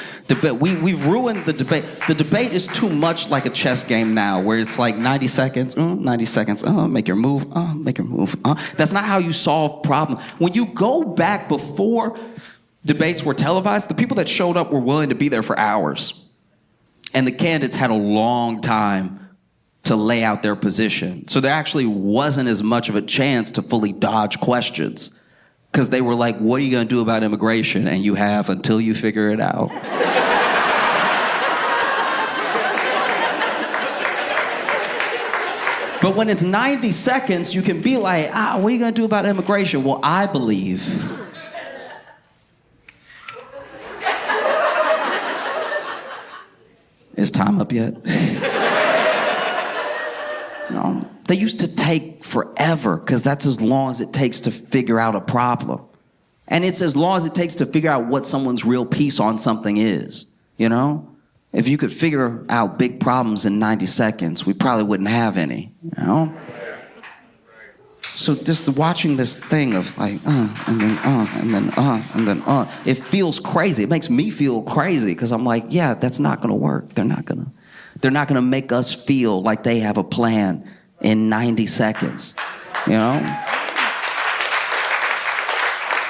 We've ruined the debate. The debate is too much like a chess game now, where it's like 90 seconds, make your move, make your move. That's not how you solve problems. When you go back before debates were televised, the people that showed up were willing to be there for hours. And the candidates had a long time to lay out their position. So there actually wasn't as much of a chance to fully dodge questions, because they were like, what are you going to do about immigration? And you have until you figure it out. But when it's 90 seconds, you can be like, what are you going to do about immigration? Well, I believe is time up yet? They used to take forever, because that's as long as it takes to figure out a problem. And it's as long as it takes to figure out what someone's real piece on something is, you know? If you could figure out big problems in 90 seconds, we probably wouldn't have any, you know? So just watching this thing of like, it feels crazy. It makes me feel crazy, because I'm like, yeah, that's not gonna work. They're not gonna make us feel like they have a plan in 90 seconds, you know?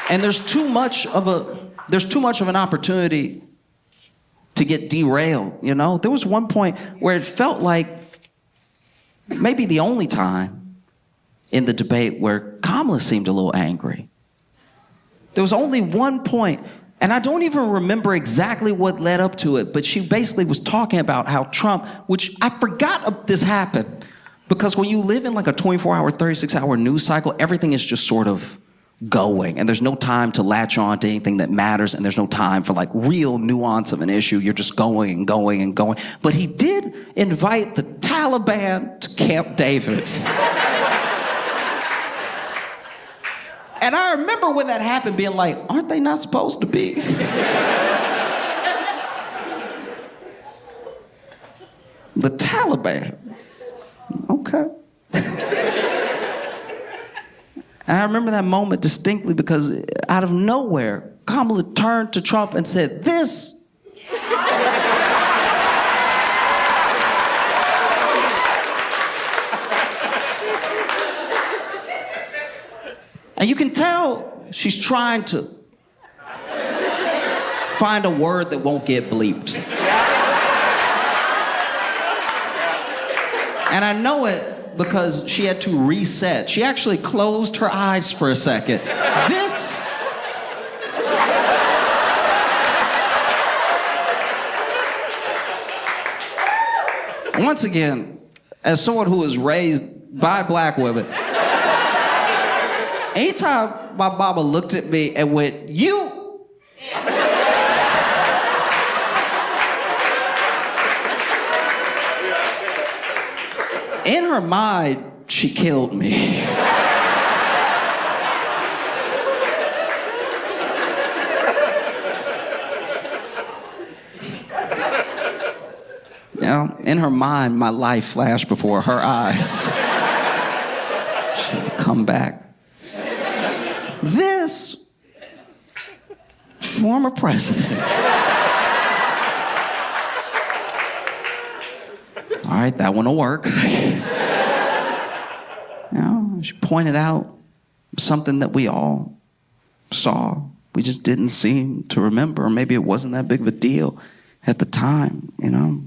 And there's too much of an opportunity to get derailed, you know? There was one point where it felt like maybe the only time in the debate where Kamala seemed a little angry. There was only one point, and I don't even remember exactly what led up to it, but she basically was talking about how Trump, which I forgot this happened, because when you live in like a 24-hour, 36-hour news cycle, everything is just sort of going, and there's no time to latch on to anything that matters, and there's no time for like real nuance of an issue. You're just going and going and going. But he did invite the Taliban to Camp David. And I remember when that happened being like, aren't they not supposed to be? The Taliban. Okay. And I remember that moment distinctly, because out of nowhere, Kamala turned to Trump and said, this. And you can tell she's trying to find a word that won't get bleeped. And I know it because she had to reset. She actually closed her eyes for a second. This... Once again, as someone who was raised by black women, anytime my mama looked at me and went, "You," in her mind, she killed me. You know, in her mind, my life flashed before her eyes. She would come back. This former president. All right, that one will work. You know, she pointed out something that we all saw. We just didn't seem to remember. Or maybe it wasn't that big of a deal at the time, you know.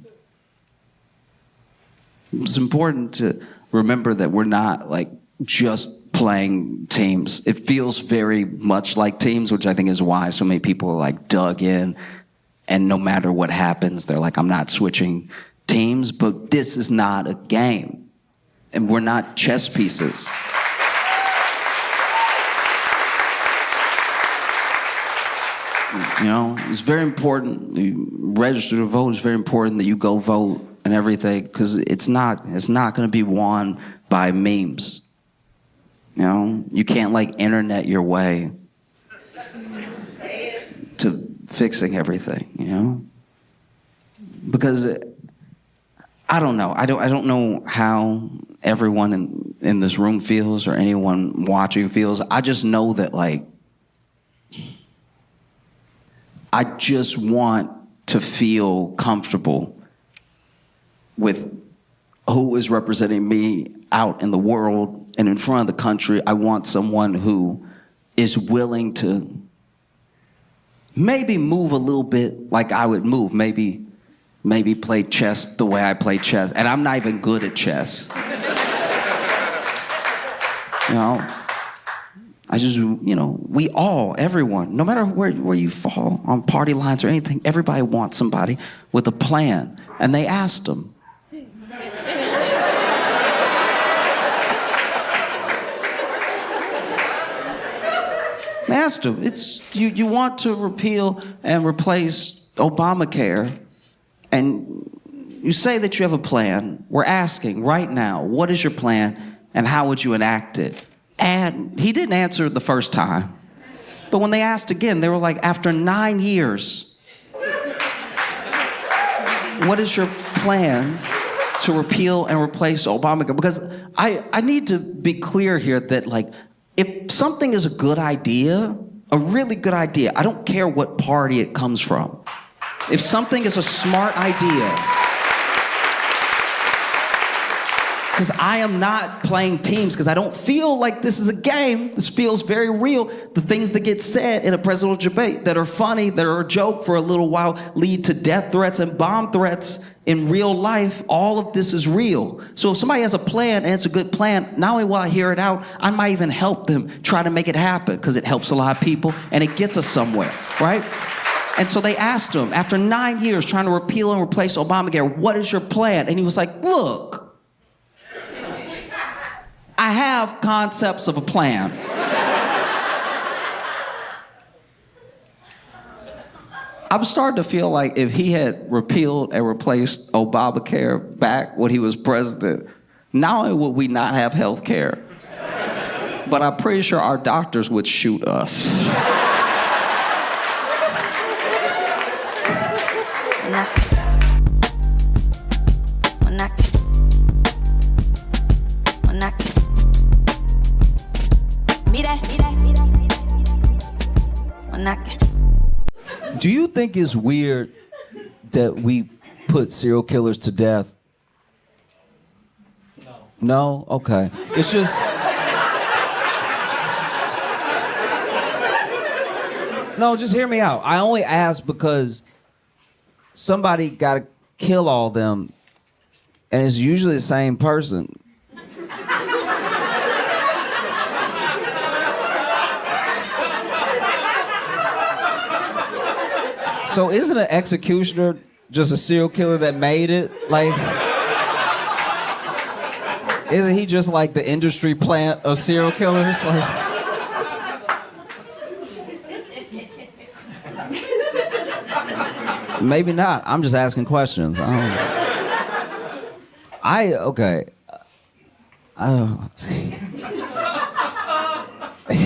It's important to remember that we're not like just playing teams. It feels very much like teams, which I think is why so many people are like dug in, and no matter what happens, they're like, I'm not switching teams. But this is not a game, and we're not chess pieces. You know, it's very important. You register to vote. It's very important that you go vote and everything, because it's not going to be won by memes. You know, you can't like internet your way to fixing everything. You know, because I don't know. I don't know how everyone in this room feels or anyone watching feels. I just know that like I just want to feel comfortable with who is representing me out in the world and in front of the country. I want someone who is willing to maybe move a little bit like I would move. Maybe play chess the way I play chess. And I'm not even good at chess. You know, I just, you know, we all, everyone, no matter where you fall on party lines or anything, everybody wants somebody with a plan. And they asked them. They asked him, it's, you want to repeal and replace Obamacare, and you say that you have a plan. We're asking right now, what is your plan and how would you enact it? And he didn't answer the first time. But when they asked again, they were like, after 9 years, what is your plan to repeal and replace Obamacare? Because I need to be clear here that like, if something is a good idea, a really good idea, I don't care what party it comes from. If something is a smart idea, because I am not playing teams, because I don't feel like this is a game. This feels very real. The things that get said in a presidential debate that are funny, that are a joke for a little while, lead to death threats and bomb threats in real life. All of this is real. So if somebody has a plan and it's a good plan, not only will I hear it out, I might even help them try to make it happen, because it helps a lot of people and it gets us somewhere, right? And so they asked him, after 9 years trying to repeal and replace Obamacare, what is your plan? And he was like, look, I have concepts of a plan. I'm starting to feel like if he had repealed and replaced Obamacare back when he was president, not only would we not have health care, but I'm pretty sure our doctors would shoot us. Do you think it's weird that we put serial killers to death? No? Okay. It's just... No, just hear me out. I only ask because somebody got to kill all them and it's usually the same person. So isn't an executioner just a serial killer that made it? Like, isn't he just like the industry plant of serial killers? Like, maybe not. I'm just asking questions. Okay.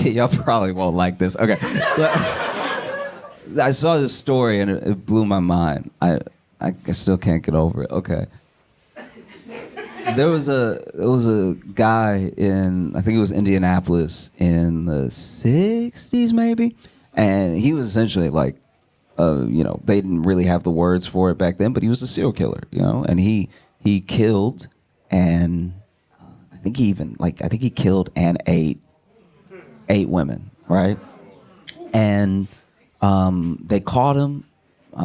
Y'all probably won't like this. Okay. I saw this story and it blew my mind. I still can't get over it. Okay. There was a guy in, I think it was Indianapolis in the 60s maybe, and he was essentially like, they didn't really have the words for it back then, but he was a serial killer, and he killed and I think he killed and ate 8 women, right? And they caught him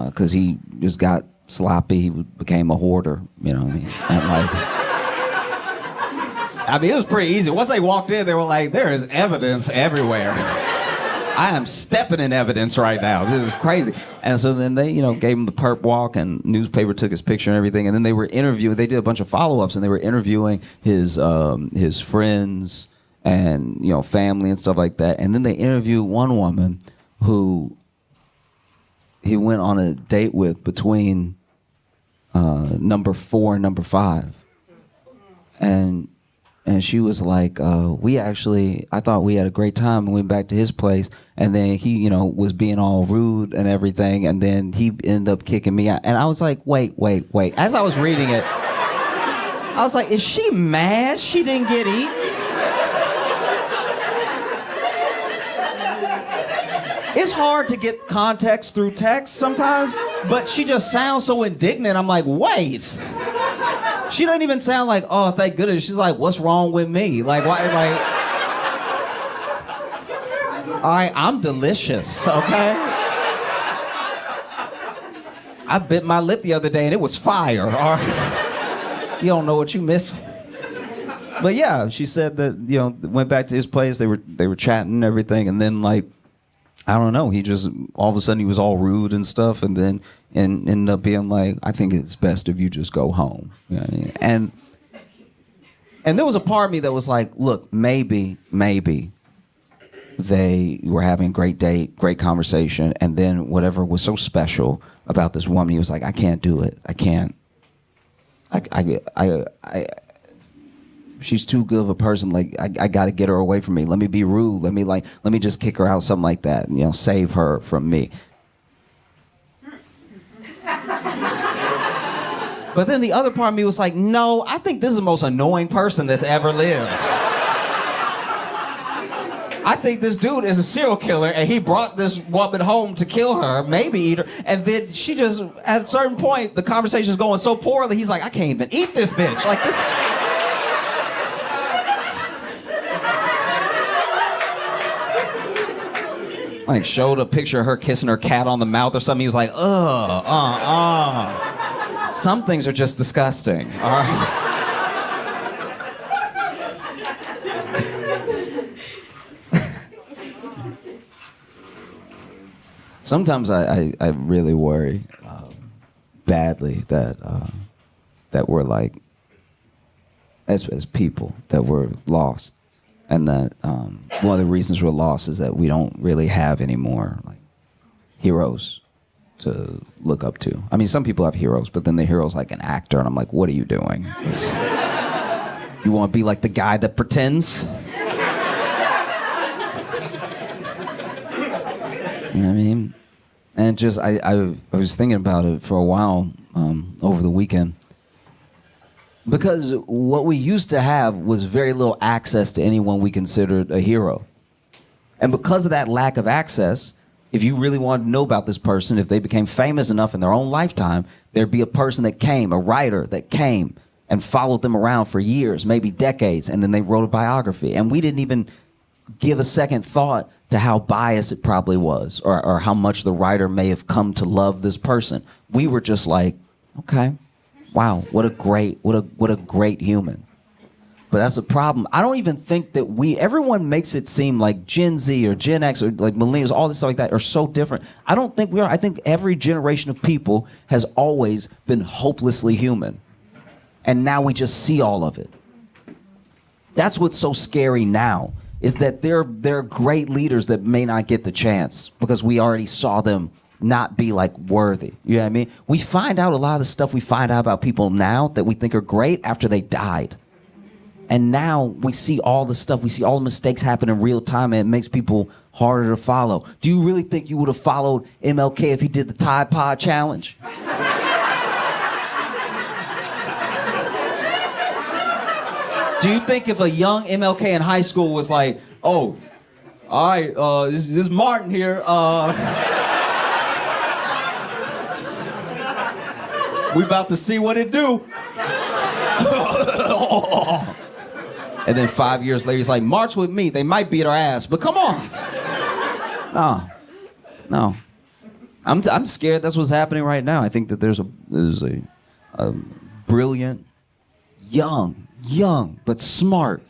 because he just got sloppy. He became a hoarder, you know what I mean? And it was pretty easy. Once they walked in, they were like, there is evidence everywhere. I am stepping in evidence right now. This is crazy. And so then they, gave him the perp walk, and newspaper took his picture and everything. And then they were interviewing. They did a bunch of follow-ups, and they were interviewing his friends and family and stuff like that. And then they interviewed one woman who he went on a date with between number 4 and number 5, and she was like, I thought we had a great time and went back to his place, and then he, was being all rude and everything, and then he ended up kicking me out. And I was like, wait. As I was reading it, I was like, is she mad she didn't get eaten? It's hard to get context through text sometimes, but she just sounds so indignant. I'm like, wait. She doesn't even sound like, oh, thank goodness. She's like, what's wrong with me? Like, why? Like, all right, I'm delicious, okay? I bit my lip the other day and it was fire, all right? You don't know what you missed. But yeah, she said that, went back to his place. They were chatting and everything, and then like, I don't know, he just, all of a sudden he was all rude and stuff, and then ended up being like, I think it's best if you just go home. You know what I mean? And there was a part of me that was like, look, maybe they were having a great date, great conversation, and then whatever was so special about this woman, he was like, I can't do it. I can't. She's too good of a person. Like, I got to get her away from me. Let me be rude. Let me just kick her out, something like that. Save her from me. But then the other part of me was like, no, I think this is the most annoying person that's ever lived. I think this dude is a serial killer, and he brought this woman home to kill her, maybe eat her, and then she just, at a certain point, the conversation's going so poorly, he's like, I can't even eat this bitch. Like, this. Like, showed a picture of her kissing her cat on the mouth or something. He was like, Some things are just disgusting, all right? Sometimes I really worry badly that we're like, as people, that we're lost. And that one of the reasons we're lost is that we don't really have any more like heroes to look up to. I mean, some people have heroes, but then the hero's like an actor, and I'm like, what are you doing? You want to be like the guy that pretends? You know what I mean? And just I was thinking about it for a while over the weekend. Because what we used to have was very little access to anyone we considered a hero. And because of that lack of access, if you really wanted to know about this person, if they became famous enough in their own lifetime, there'd be a person that came, a writer that came and followed them around for years, maybe decades, and then they wrote a biography. And we didn't even give a second thought to how biased it probably was, or how much the writer may have come to love this person. We were just like, okay, wow, what a great human. But that's a problem. I don't even think that everyone makes it seem like Gen Z or Gen X or like millennials, all this stuff like that are so different. I don't think we are. I think every generation of people has always been hopelessly human. And now we just see all of it. That's what's so scary now, is that there are great leaders that may not get the chance because we already saw them not be like worthy. You know what I mean? We find out a lot of the stuff we find out about people now that we think are great after they died. And now we see all the stuff, we see all the mistakes happen in real time, and it makes people harder to follow. Do you really think you would have followed MLK if he did the Tide Pod Challenge? Do you think if a young MLK in high school was like, oh, all right, this is Martin here. We about to see what it do. And then 5 years later, he's like, march with me. They might beat our ass, but come on. No. I'm scared that's what's happening right now. I think that there's a brilliant, young, but smart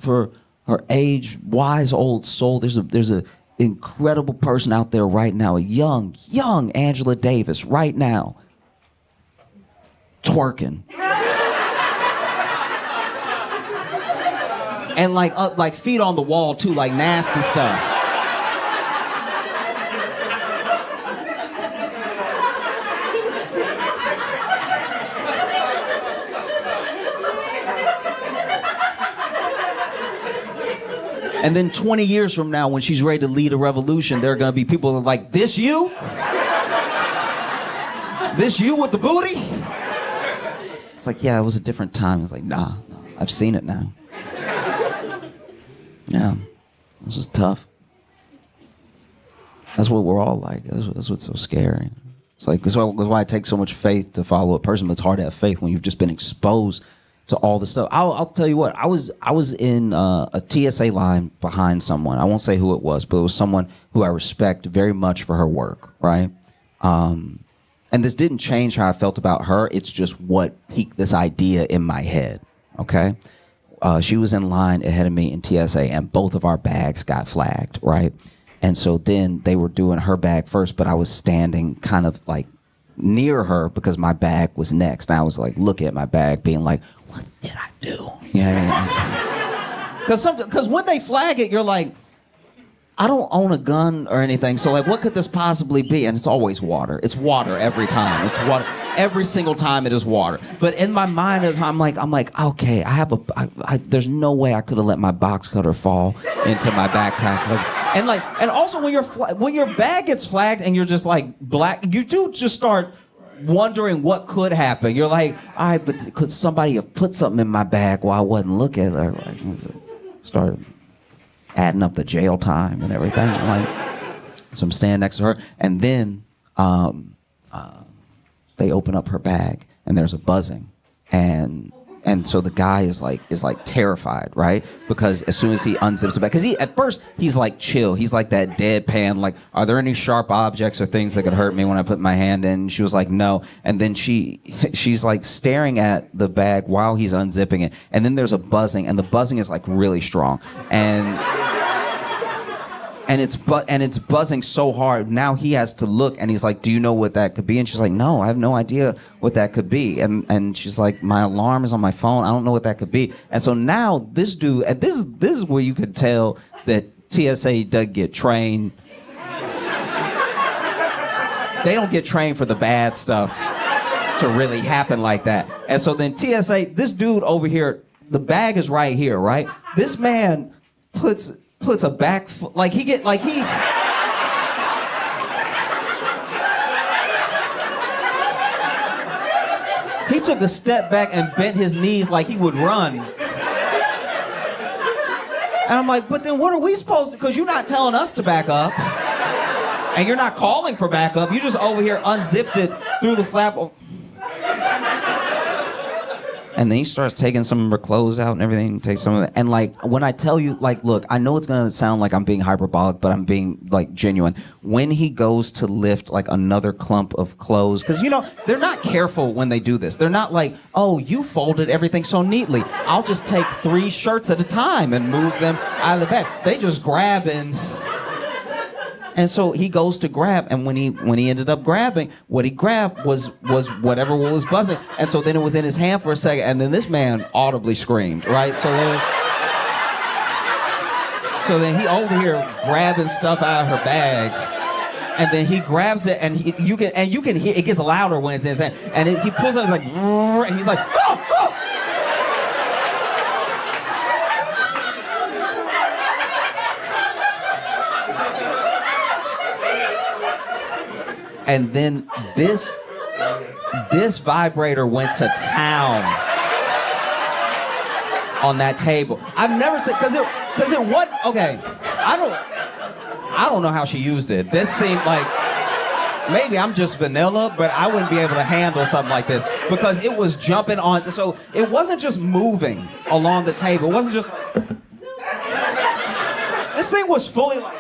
for her age, wise old soul. There's a incredible person out there right now, a young Angela Davis right now, twerking. And like feet on the wall too, like nasty stuff. And then 20 years from now, when she's ready to lead a revolution, there are gonna be people that are like, this you? This you with the booty? It's like, yeah, it was a different time. It's like, nah, I've seen it now. Yeah, this was tough. That's what we're all like. That's what's so scary. It's like, that's why it takes so much faith to follow a person, but it's hard to have faith when you've just been exposed to all this stuff. I'll tell you what, I was in a TSA line behind someone. I won't say who it was, but it was someone who I respect very much for her work, right? And this didn't change how I felt about her. It's just what piqued this idea in my head, okay? She was in line ahead of me in TSA, and both of our bags got flagged, right? And so then they were doing her bag first, but I was standing kind of like near her because my bag was next. And I was like looking at my bag being like, what did I do? You know what I mean? Because when they flag it, you're like, I don't own a gun or anything, so like, what could this possibly be? And it's always water. It's water every time. It's water. Every single time it is water. But in my mind, I'm like, okay, there's no way I could have let my box cutter fall into my backpack. And also when your bag gets flagged and you're just like black, you do just start wondering what could happen. You're like, all right, but could somebody have put something in my bag while I wasn't looking? Or like, start adding up the jail time and everything. So I'm standing next to her, and then they open up her bag, and there's a buzzing, and so the guy is like terrified, right? Because as soon as he unzips the bag, because at first he's like chill, he's like that deadpan, like, are there any sharp objects or things that could hurt me when I put my hand in? And she was like, no. And then she's like staring at the bag while he's unzipping it, and then there's a buzzing, and the buzzing is like really strong, and it's buzzing so hard. Now he has to look, and he's like, do you know what that could be? And she's like, no, I have no idea what that could be. And she's like, my alarm is on my phone. I don't know what that could be. And so now this dude, and this is where you could tell that TSA doesn't get trained. They don't get trained for the bad stuff to really happen like that. And so then TSA, this dude over here, the bag is right here, right? This man puts a back foot, he took a step back and bent his knees like he would run. And I'm like, but then what are we supposed to, because you're not telling us to back up. And you're not calling for backup. You just over here unzipped it through the flap. And then he starts taking some of her clothes out and everything, takes some of it. And like, when I tell you, like, look, I know it's gonna sound like I'm being hyperbolic, but I'm being like genuine. When he goes to lift like another clump of clothes, because you know, they're not careful when they do this. They're not like, oh, you folded everything so neatly. I'll just take 3 shirts at a time and move them out of the bag. They just grab and so he goes to grab, and when he ended up grabbing, what he grabbed was whatever was buzzing, and so then it was in his hand for a second, and then this man audibly screamed, right? So then he over here grabbing stuff out of her bag, and then he grabs it, and you can hear it gets louder when it's in his hand, and he pulls it, like, and he's like, oh, oh! And then this vibrator went to town on that table. I've never seen, because it wasn't, okay, I don't know how she used it. This seemed like, maybe I'm just vanilla, but I wouldn't be able to handle something like this because it was jumping on, so it wasn't just moving along the table. It wasn't just, this thing was fully like,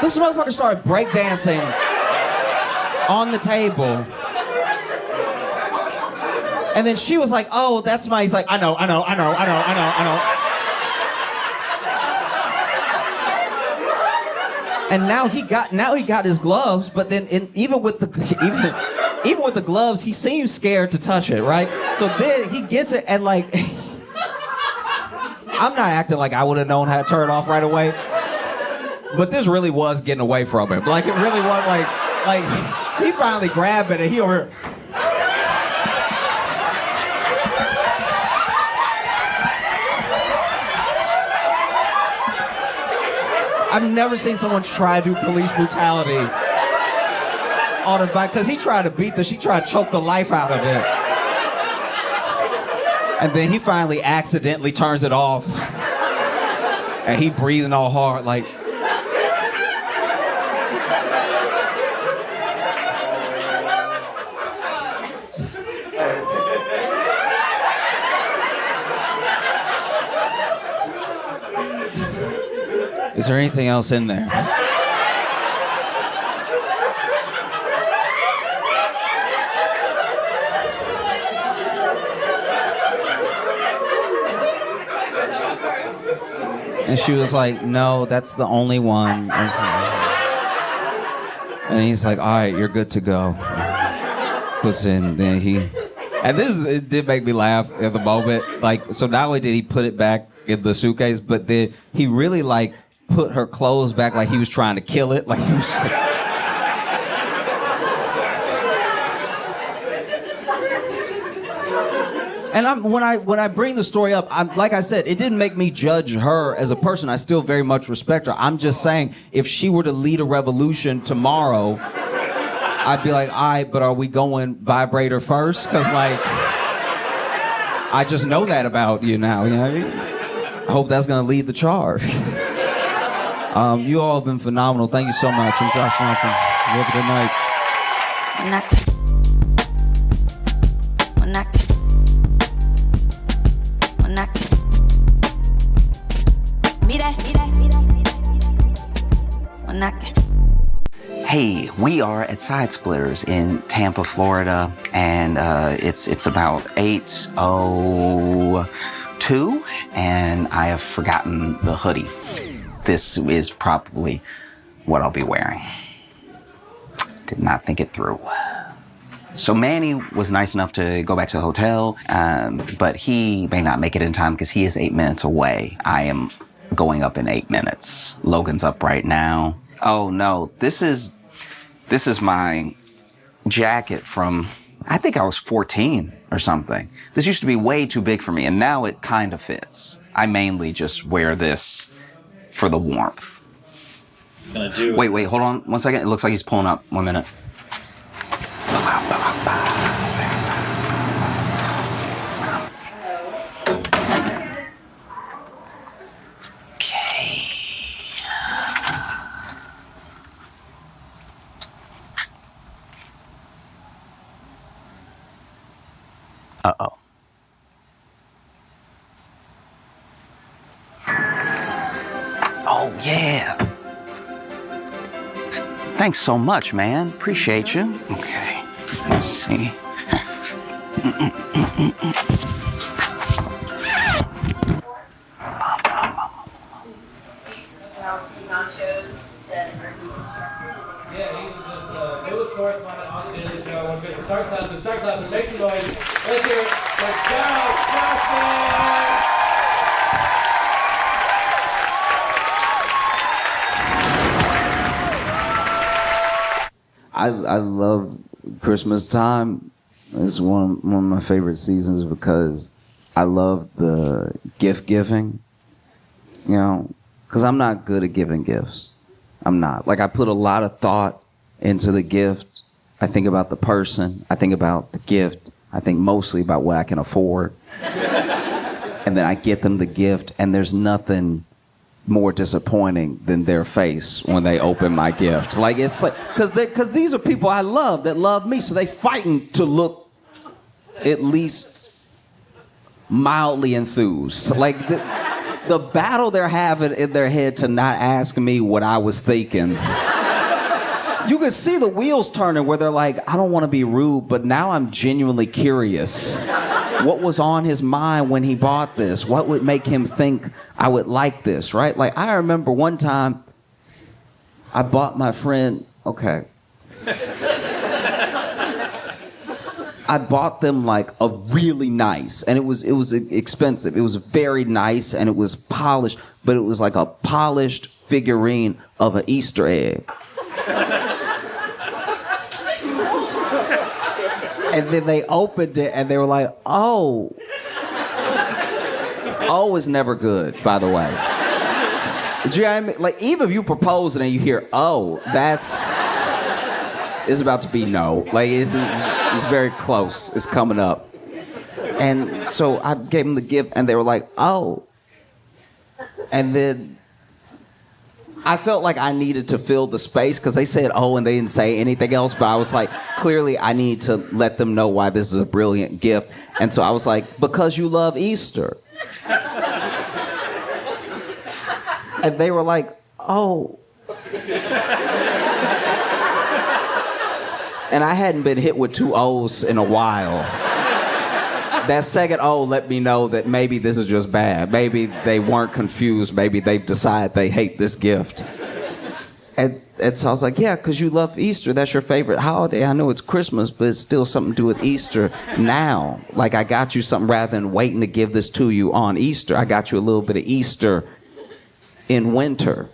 this motherfucker started breakdancing on the table. And then she was like, oh, that's my, he's like, I know. And now he got his gloves, but then even with the gloves, he seems scared to touch it, right? So then he gets it and like, I'm not acting like I would have known how to turn it off right away. But this really was getting away from him. Like, it really was like he finally grabbed it and he over. I've never seen someone try to do police brutality on a bike, because he tried to beat she tried to choke the life out of it. And then he finally accidentally turns it off. And he breathing all hard, like, is there anything else in there? And she was like, no, that's the only one. And he's like, all right, you're good to go. Puts in, then and it did make me laugh at the moment. Like, so not only did he put it back in the suitcase, but then he really like put her clothes back like he was trying to kill it. Like he was. And when I bring the story up, like I said, it didn't make me judge her as a person. I still very much respect her. I'm just saying, if she were to lead a revolution tomorrow, I'd be like, all right, but are we going vibrator first? Because like, I just know that about you now. You know what I mean? I hope that's gonna lead the charge. You all have been phenomenal. Thank you so much. I'm Josh Johnson. You have a good night. Hey, we are at Side Splitters in Tampa, Florida, and it's about 8:02, and I have forgotten the hoodie. This is probably what I'll be wearing. Did not think it through. So Manny was nice enough to go back to the hotel, but he may not make it in time because he is 8 minutes away. I am going up in 8 minutes. Logan's up right now. Oh no, this is my jacket from, I think I was 14 or something. This used to be way too big for me, and now it kind of fits. I mainly just wear this for the warmth. Wait, hold on 1 second. It looks like he's pulling up. 1 minute. Okay. Uh-oh. Oh, yeah. Thanks so much, man. Appreciate you. Okay. Let's see. Yeah, he was just the newest correspondent on the Daily Show. When Mr. Start clapping, make some noise. Let's hear it for Daryl Jackson! I love Christmas time. It's one of my favorite seasons because I love the gift giving. You know, because I'm not good at giving gifts. I'm not. Like, I put a lot of thought into the gift. I think about the person. I think about the gift. I think mostly about what I can afford. And then I get them the gift, and there's nothing more disappointing than their face when they open my gift. Like, it's like, because these are people I love that love me, so they fighting to look at least mildly enthused. Like, the battle they're having in their head to not ask me what I was thinking. You can see the wheels turning where they're like, I don't want to be rude, but now I'm genuinely curious. What was on his mind when he bought this? What would make him think I would like this, right? Like, I remember one time I bought my friend, okay. I bought them like a really nice, and it was expensive. It was very nice, and it was polished, but it was like a polished figurine of an Easter egg. And then they opened it, and they were like, oh. Oh is never good, by the way. Do you know what I mean? Like, even if you propose and you hear, oh, it's about to be no. Like, it's very close. It's coming up. And so I gave them the gift, and they were like, oh. And then I felt like I needed to fill the space because they said, oh, and they didn't say anything else. But I was like, clearly I need to let them know why this is a brilliant gift. And so I was like, because you love Easter. And they were like, oh. And I hadn't been hit with 2 O's in a while. That second O let me know that maybe this is just bad. Maybe they weren't confused. Maybe they've decided they hate this gift. And so I was like, yeah, because you love Easter. That's your favorite holiday. I know it's Christmas, but it's still something to do with Easter now. Like, I got you something rather than waiting to give this to you on Easter. I got you a little bit of Easter in winter.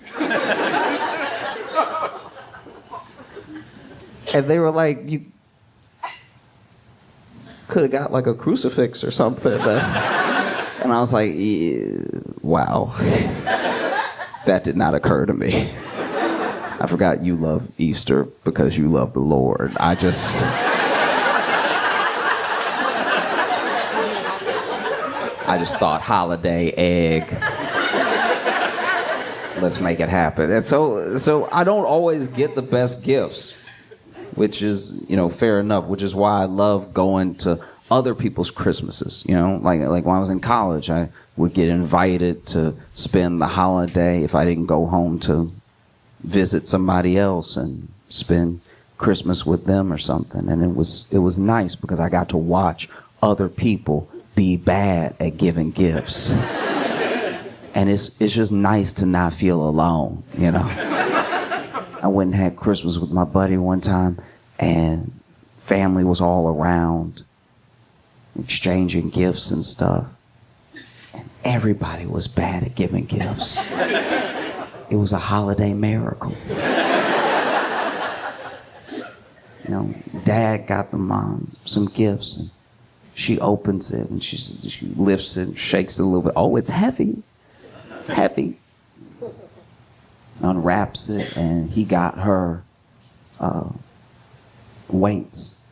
And they were like, you could have got like a crucifix or something. And I was like, yeah, wow. That did not occur to me. I forgot you love Easter because you love the Lord. I just thought holiday egg. Let's make it happen. And so I don't always get the best gifts, which is, fair enough, which is why I love going to other people's Christmases. Like when I was in college, I would get invited to spend the holiday if I didn't go home to visit somebody else and spend Christmas with them or something. And it was nice because I got to watch other people be bad at giving gifts. And it's just nice to not feel alone, I went and had Christmas with my buddy one time, and family was all around, exchanging gifts and stuff. And everybody was bad at giving gifts. It was a holiday miracle. Dad got the mom some gifts, and she opens it, and she lifts it and shakes it a little bit. Oh, it's heavy. It's heavy. Unwraps it, and he got her weights.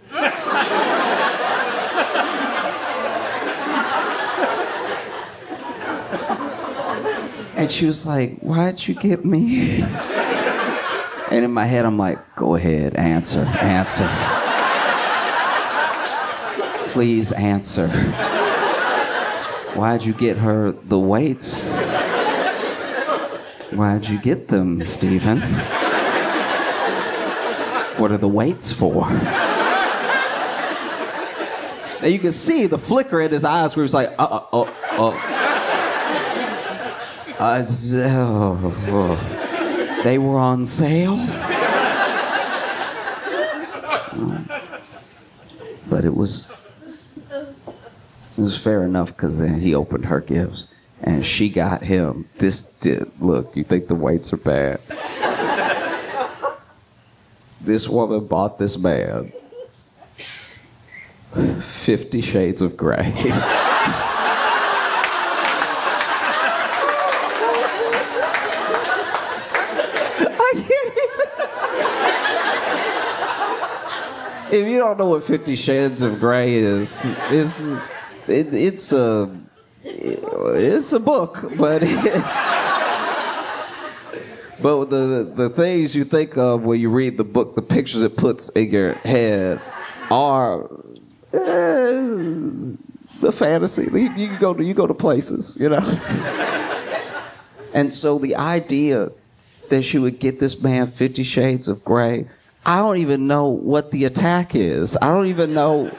And she was like, why'd you get me? And in my head, I'm like, go ahead, answer. Please answer. Why'd you get her the weights? Why'd you get them, Stephen? What are the weights for? And you can see the flicker in his eyes where he's like, They were on sale? But it was fair enough because then he opened her gifts and she got him look, you think the weights are bad? This woman bought this man 50 Shades of Grey. If you don't know what 50 Shades of Grey is, it's a book, but but the things you think of when you read the book, the pictures it puts in your head are the fantasy. You go to places, you know. And so the idea that she would get this man 50 Shades of Grey, I don't even know what the attack is. I don't even know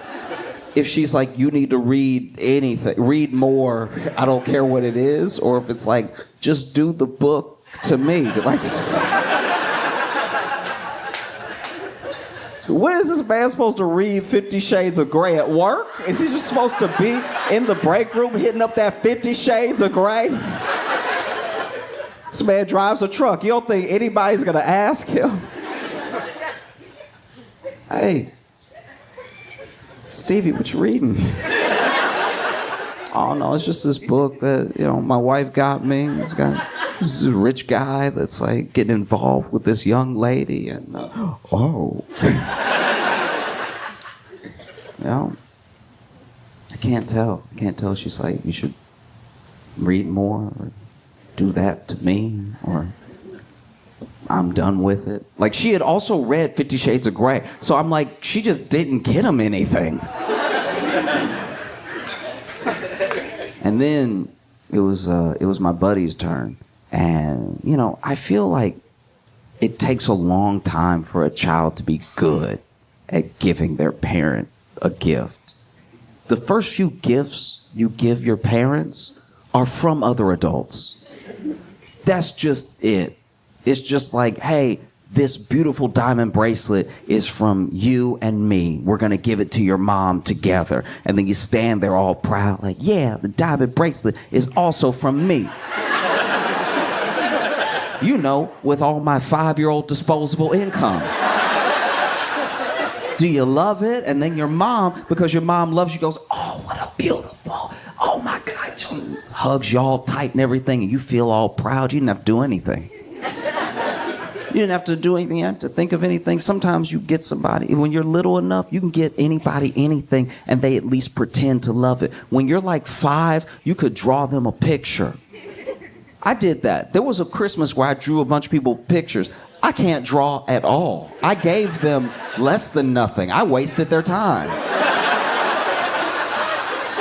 if she's like, you need to read anything, read more, I don't care what it is, or if it's like, just do the book to me. Like, when is this man supposed to read 50 Shades of Grey at work? Is he just supposed to be in the break room hitting up that 50 Shades of Grey? This man drives a truck. You don't think anybody's gonna ask him? Hey, Stevie, what you reading? oh no, it's just this book that, my wife got me. This is a rich guy that's like getting involved with this young lady, and I can't tell. She's like, you should read more, or do that to me, or I'm done with it. Like, she had also read 50 Shades of Grey, so I'm like, she just didn't get him anything. And then it was my buddy's turn, and I feel like it takes a long time for a child to be good at giving their parent a gift. The first few gifts you give your parents are from other adults. That's just it. It's just like, hey, this beautiful diamond bracelet is from you and me. We're going to give it to your mom together. And then you stand there all proud like, yeah, the diamond bracelet is also from me. With all my 5-year-old disposable income. Do you love it? And then your mom, because your mom loves you, goes, oh, what a beautiful, oh my God. Hugs you all tight and everything, and you feel all proud. You didn't have to do anything. You didn't have to do anything. You didn't have to think of anything. Sometimes you get somebody, when you're little enough, you can get anybody anything, and they at least pretend to love it. When you're like 5, you could draw them a picture. I did that. There was a Christmas where I drew a bunch of people pictures. I can't draw at all. I gave them less than nothing. I wasted their time.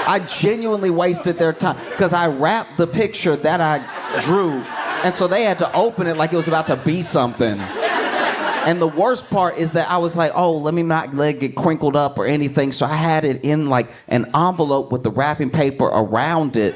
I genuinely wasted their time because I wrapped the picture that I drew, and so they had to open it like it was about to be something. And the worst part is that I was like, oh, let me not let it get crinkled up or anything, so I had it in like an envelope with the wrapping paper around it.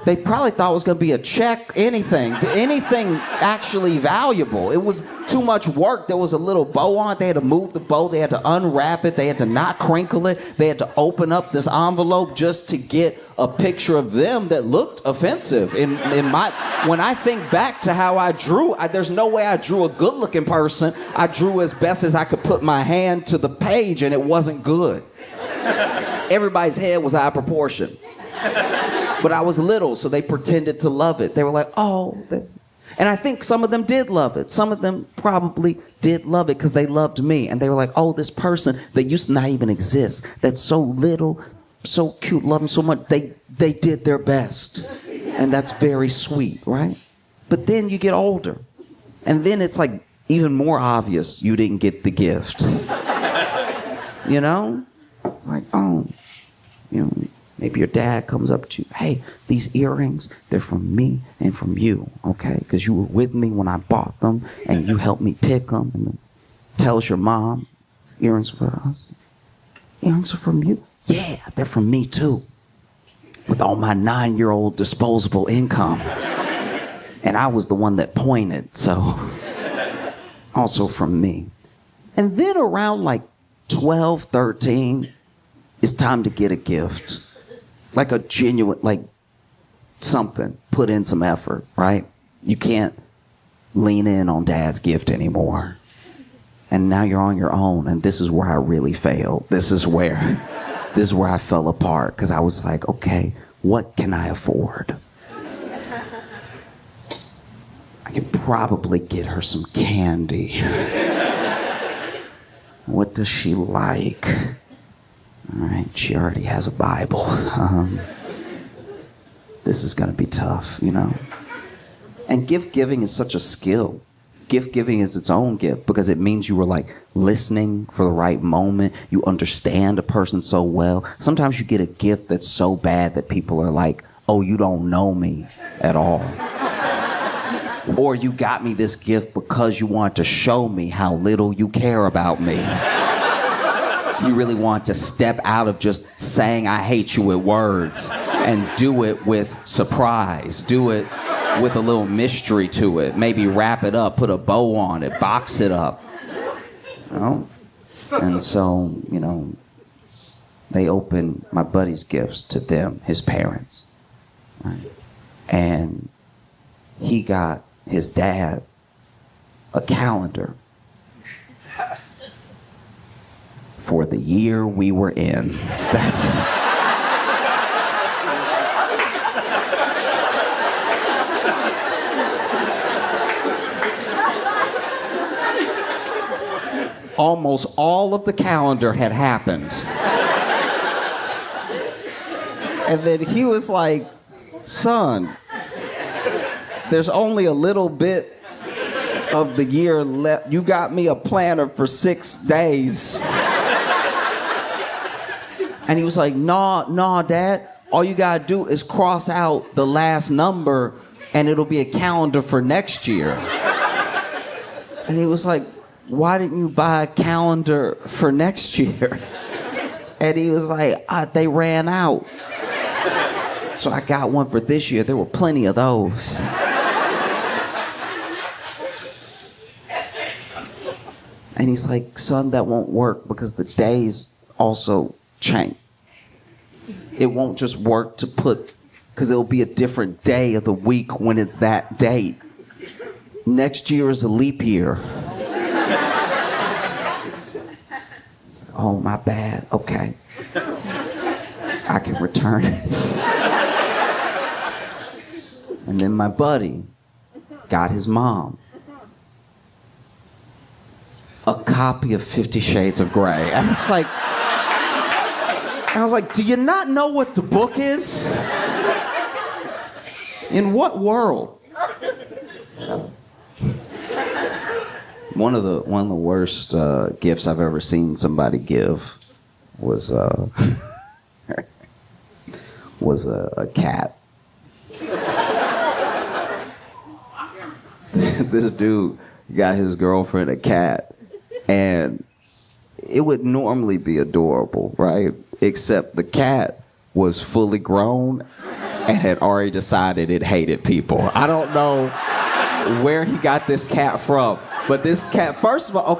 They probably thought it was going to be a check, anything actually valuable. It was too much work. There was a little bow on it. They had to move the bow. They had to unwrap it. They had to not crinkle it. They had to open up this envelope just to get a picture of them that looked offensive. When I think back to how I drew, there's no way I drew a good-looking person. I drew as best as I could put my hand to the page, and it wasn't good. Everybody's head was out of proportion. But I was little, so they pretended to love it. They were like, oh. And I think some of them did love it. Some of them probably did love it because they loved me. And they were like, oh, this person that used to not even exist, that's so little, so cute, love them so much, they did their best. And that's very sweet, right? But then you get older. And then it's like even more obvious you didn't get the gift. It's like, oh, you know, maybe your dad comes up to you, hey, these earrings, they're from me and from you, okay? Because you were with me when I bought them, and you helped me pick them, and then tells your mom, earrings for us. Earrings are from you? Yeah, they're from me too. With all my 9-year-old disposable income. And I was the one that pointed, so also from me. And then around like 12, 13, it's time to get a gift. Like a genuine, like something. Put in some effort, right? You can't lean in on dad's gift anymore. And now you're on your own, and this is where I really failed. This is where I fell apart, because I was like, okay, what can I afford? I could probably get her some candy. What does she like? All right, she already has a Bible. This is gonna be tough, you know? And gift giving is such a skill. Gift giving is its own gift because it means you were like listening for the right moment. You understand a person so well. Sometimes you get a gift that's so bad that people are like, oh, you don't know me at all. Or you got me this gift because you want to show me how little you care about me. You really want to step out of just saying I hate you with words and do it with surprise. Do it with a little mystery to it. Maybe wrap it up, put a bow on it, box it up. You know? And so, you know, they opened my buddy's gifts to them, his parents. Right? And he got his dad a calendar for the year we were in. Almost all of the calendar had happened. And then he was like, son, there's only a little bit of the year left. You got me a planner for 6 days. And he was like, nah, Dad. All you gotta do is cross out the last number and it'll be a calendar for next year. And he was like, why didn't you buy a calendar for next year? And he was like, they ran out. So I got one for this year. There were plenty of those. And he's like, son, that won't work because the days also change. It won't just work to put, because it'll be a different day of the week when it's that date. Next year is a leap year. It's like, oh, my bad. Okay. I can return it. And then my buddy got his mom a copy of 50 Shades of Grey. And it's like, I was like, do you not know what the book is? In what world? One of the worst gifts I've ever seen somebody give was a cat. This dude got his girlfriend a cat, and it would normally be adorable, right? Except the cat was fully grown and had already decided it hated people. I don't know where he got this cat from, but this cat, first of all,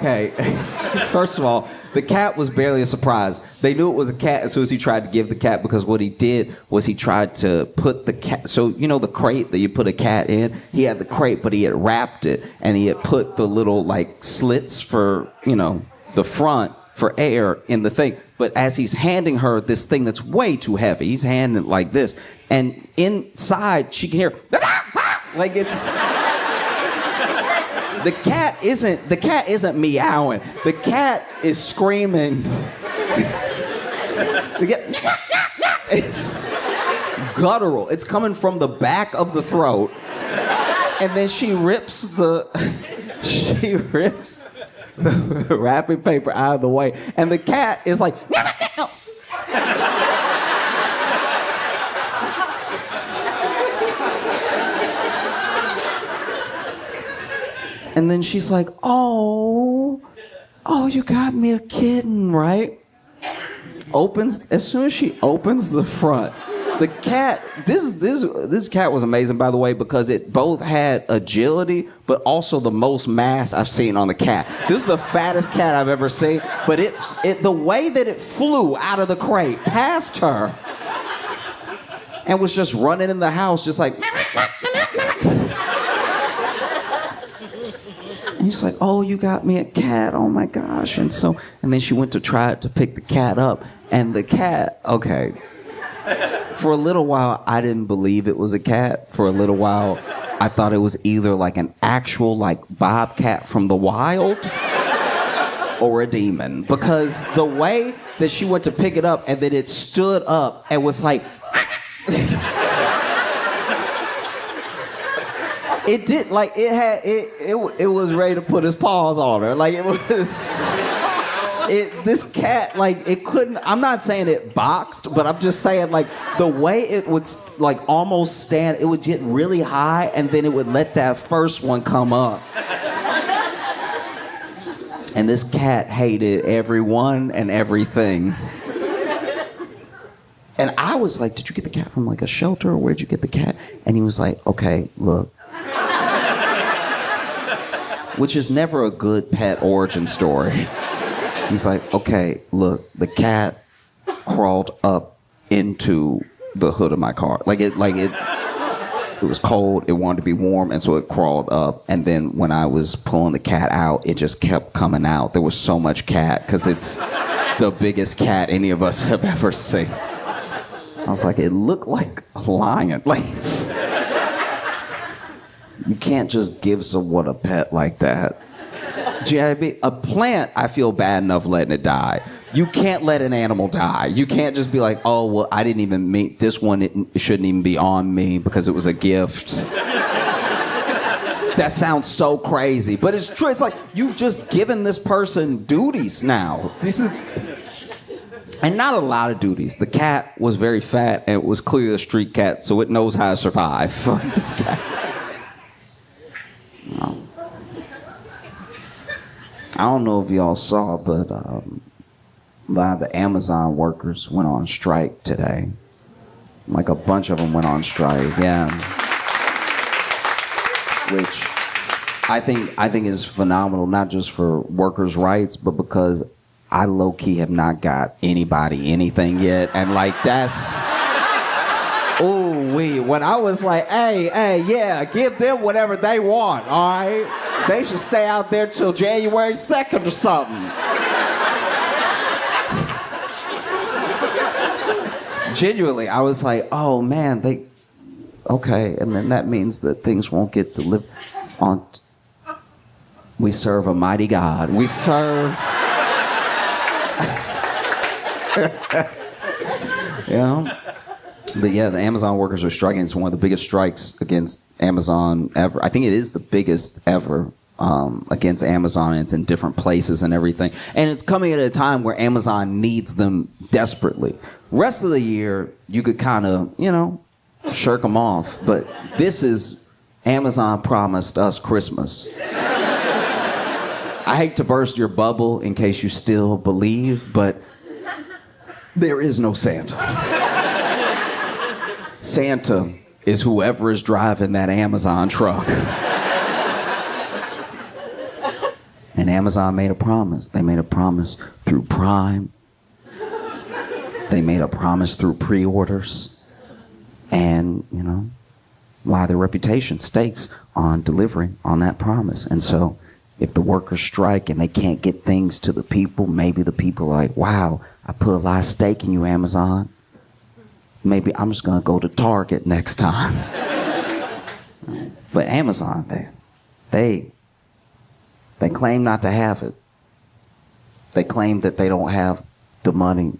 the cat was barely a surprise. They knew it was a cat as soon as he tried to give the cat, because what he did was he tried to put the cat, so you know the crate that you put a cat in? He had the crate, but he had wrapped it, and he had put the little like slits for, you know, the front for air in the thing. But as he's handing her this thing that's way too heavy, he's handing it like this, and inside she can hear, like it's... The cat isn't meowing. The cat is screaming. It's guttural. It's coming from the back of the throat. And then she rips the wrapping paper out of the way. And the cat is like, And then she's like, oh, you got me a kitten, right? As soon as she opens the front, the cat, this cat was amazing, by the way, because it both had agility, but also the most mass I've seen on the cat. This is the fattest cat I've ever seen, but the way that it flew out of the crate past her and was just running in the house, just like, and he's like, oh, you got me a cat, oh my gosh. And then she went to try to pick the cat up, and the cat, okay. For a little while, I didn't believe it was a cat. For a little while, I thought it was either like an actual like bobcat from the wild or a demon. Because the way that she went to pick it up and then it stood up and was like... It did, like, it was ready to put his paws on her. Like, it was... This cat, like, it couldn't... I'm not saying it boxed, but I'm just saying, like, the way it would, like, almost stand... It would get really high, and then it would let that first one come up. And this cat hated everyone and everything. And I was like, did you get the cat from, like, a shelter, or where'd you get the cat? And he was like, okay, look. Which is never a good pet origin story. He's like, okay, look, the cat crawled up into the hood of my car. It was cold, it wanted to be warm, and so it crawled up. And then when I was pulling the cat out, it just kept coming out. There was so much cat, because it's the biggest cat any of us have ever seen. I was like, it looked like a lion. Like, you can't just give someone a pet like that. A plant, I feel bad enough letting it die. You can't let an animal die. You can't just be like, oh, well, I didn't even meet this one. It shouldn't even be on me because it was a gift. That sounds so crazy, but it's true. It's like you've just given this person duties now. And not a lot of duties. The cat was very fat, and it was clearly a street cat, so it knows how to survive. This cat. I don't know if y'all saw, but a lot of the Amazon workers went on strike today. Like a bunch of them went on strike, yeah. Which I think is phenomenal, not just for workers' rights, but because I low-key have not got anybody anything yet. And like that's... Ooh-wee. When I was like, hey, yeah, give them whatever they want, all right? They should stay out there till January 2nd or something. Genuinely, I was like, oh man, okay, and then that means that things won't get delivered on. We serve a mighty God. We serve. You know? But yeah, the Amazon workers are striking. It's one of the biggest strikes against Amazon ever. I think it is the biggest ever against Amazon. And it's in different places and everything. And it's coming at a time where Amazon needs them desperately. Rest of the year, you could kind of, shirk them off. But this is Amazon promised us Christmas. I hate to burst your bubble in case you still believe, but there is no Santa. Santa is whoever is driving that Amazon truck. And Amazon made a promise. They made a promise through Prime. They made a promise through pre-orders. And, a lot of their reputation stakes on delivering on that promise. And so if the workers strike and they can't get things to the people, maybe the people are like, wow, I put a lot of stake in you, Amazon. Maybe I'm just going to go to Target next time. But Amazon, they claim not to have it. They claim that they don't have the money.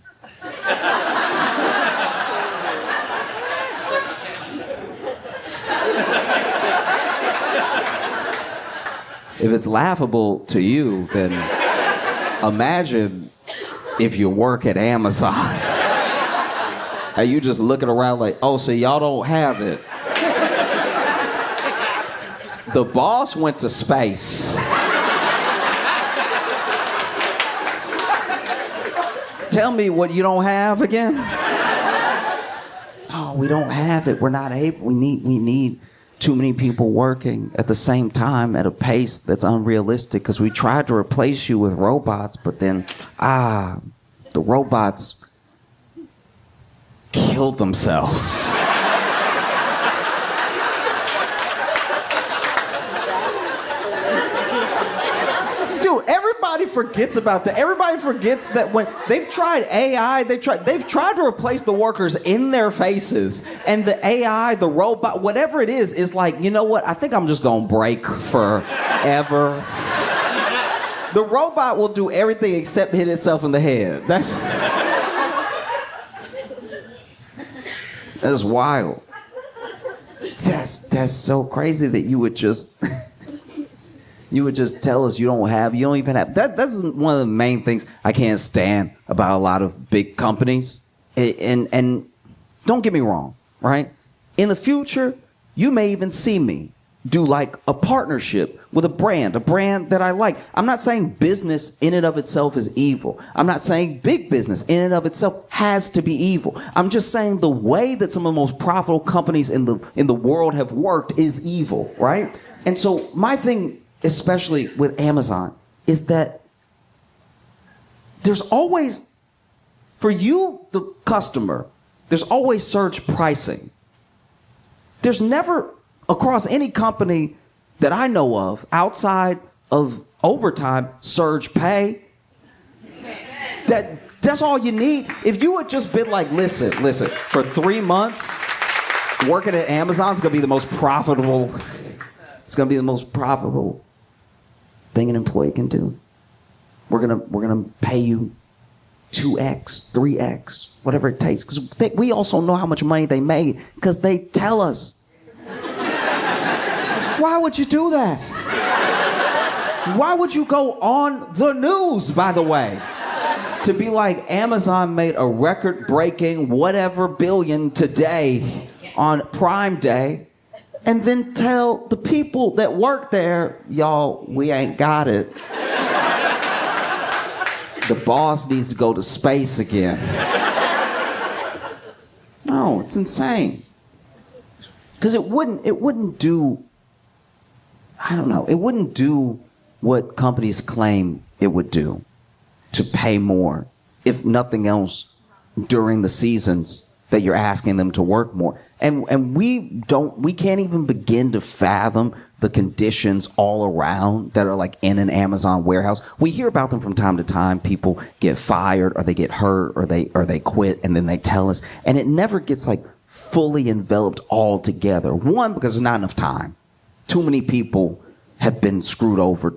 If it's laughable to you, then imagine if you work at Amazon. And you just looking around like, oh, so y'all don't have it. The boss went to space. Tell me what you don't have again? Oh, we don't have it. We're not able. We need too many people working at the same time at a pace that's unrealistic because we tried to replace you with robots, but then, the robots killed themselves. Dude, everybody forgets about that. Everybody forgets that when they've tried AI, they've tried to replace the workers in their faces, and the AI, the robot, whatever it is like, you know what? I think I'm just gonna break forever. The robot will do everything except hit itself in the head. That's wild. That's so crazy that you would just tell us you don't even have. That's one of the main things I can't stand about a lot of big companies. And don't get me wrong, right? In the future, you may even see me do like a partnership with a brand that I like. I'm not saying business in and of itself is evil. I'm not saying big business in and of itself has to be evil. I'm just saying the way that some of the most profitable companies in the world have worked is evil, right? And so my thing, especially with Amazon, is that there's always, for you, the customer, there's always surge pricing. There's never, across any company that I know of, outside of overtime, surge pay. That's all you need. If you had just been like, listen, for 3 months, working at Amazon's gonna be the most profitable. It's gonna be the most profitable thing an employee can do. We're gonna pay you 2x, 3x, whatever it takes. Because we also know how much money they made because they tell us. Why would you do that? Why would you go on the news, by the way, to be like Amazon made a record-breaking whatever billion today on Prime Day, and then tell the people that work there, y'all, we ain't got it. The boss needs to go to space again. No, it's insane. Because it wouldn't do, I don't know, it wouldn't do what companies claim it would do, to pay more, if nothing else, during the seasons that you're asking them to work more. And we can't even begin to fathom the conditions all around that are like in an Amazon warehouse. We hear about them from time to time. People get fired or they get hurt or they quit, and then they tell us. And it never gets like fully enveloped all together. One, because there's not enough time. Too many people have been screwed over.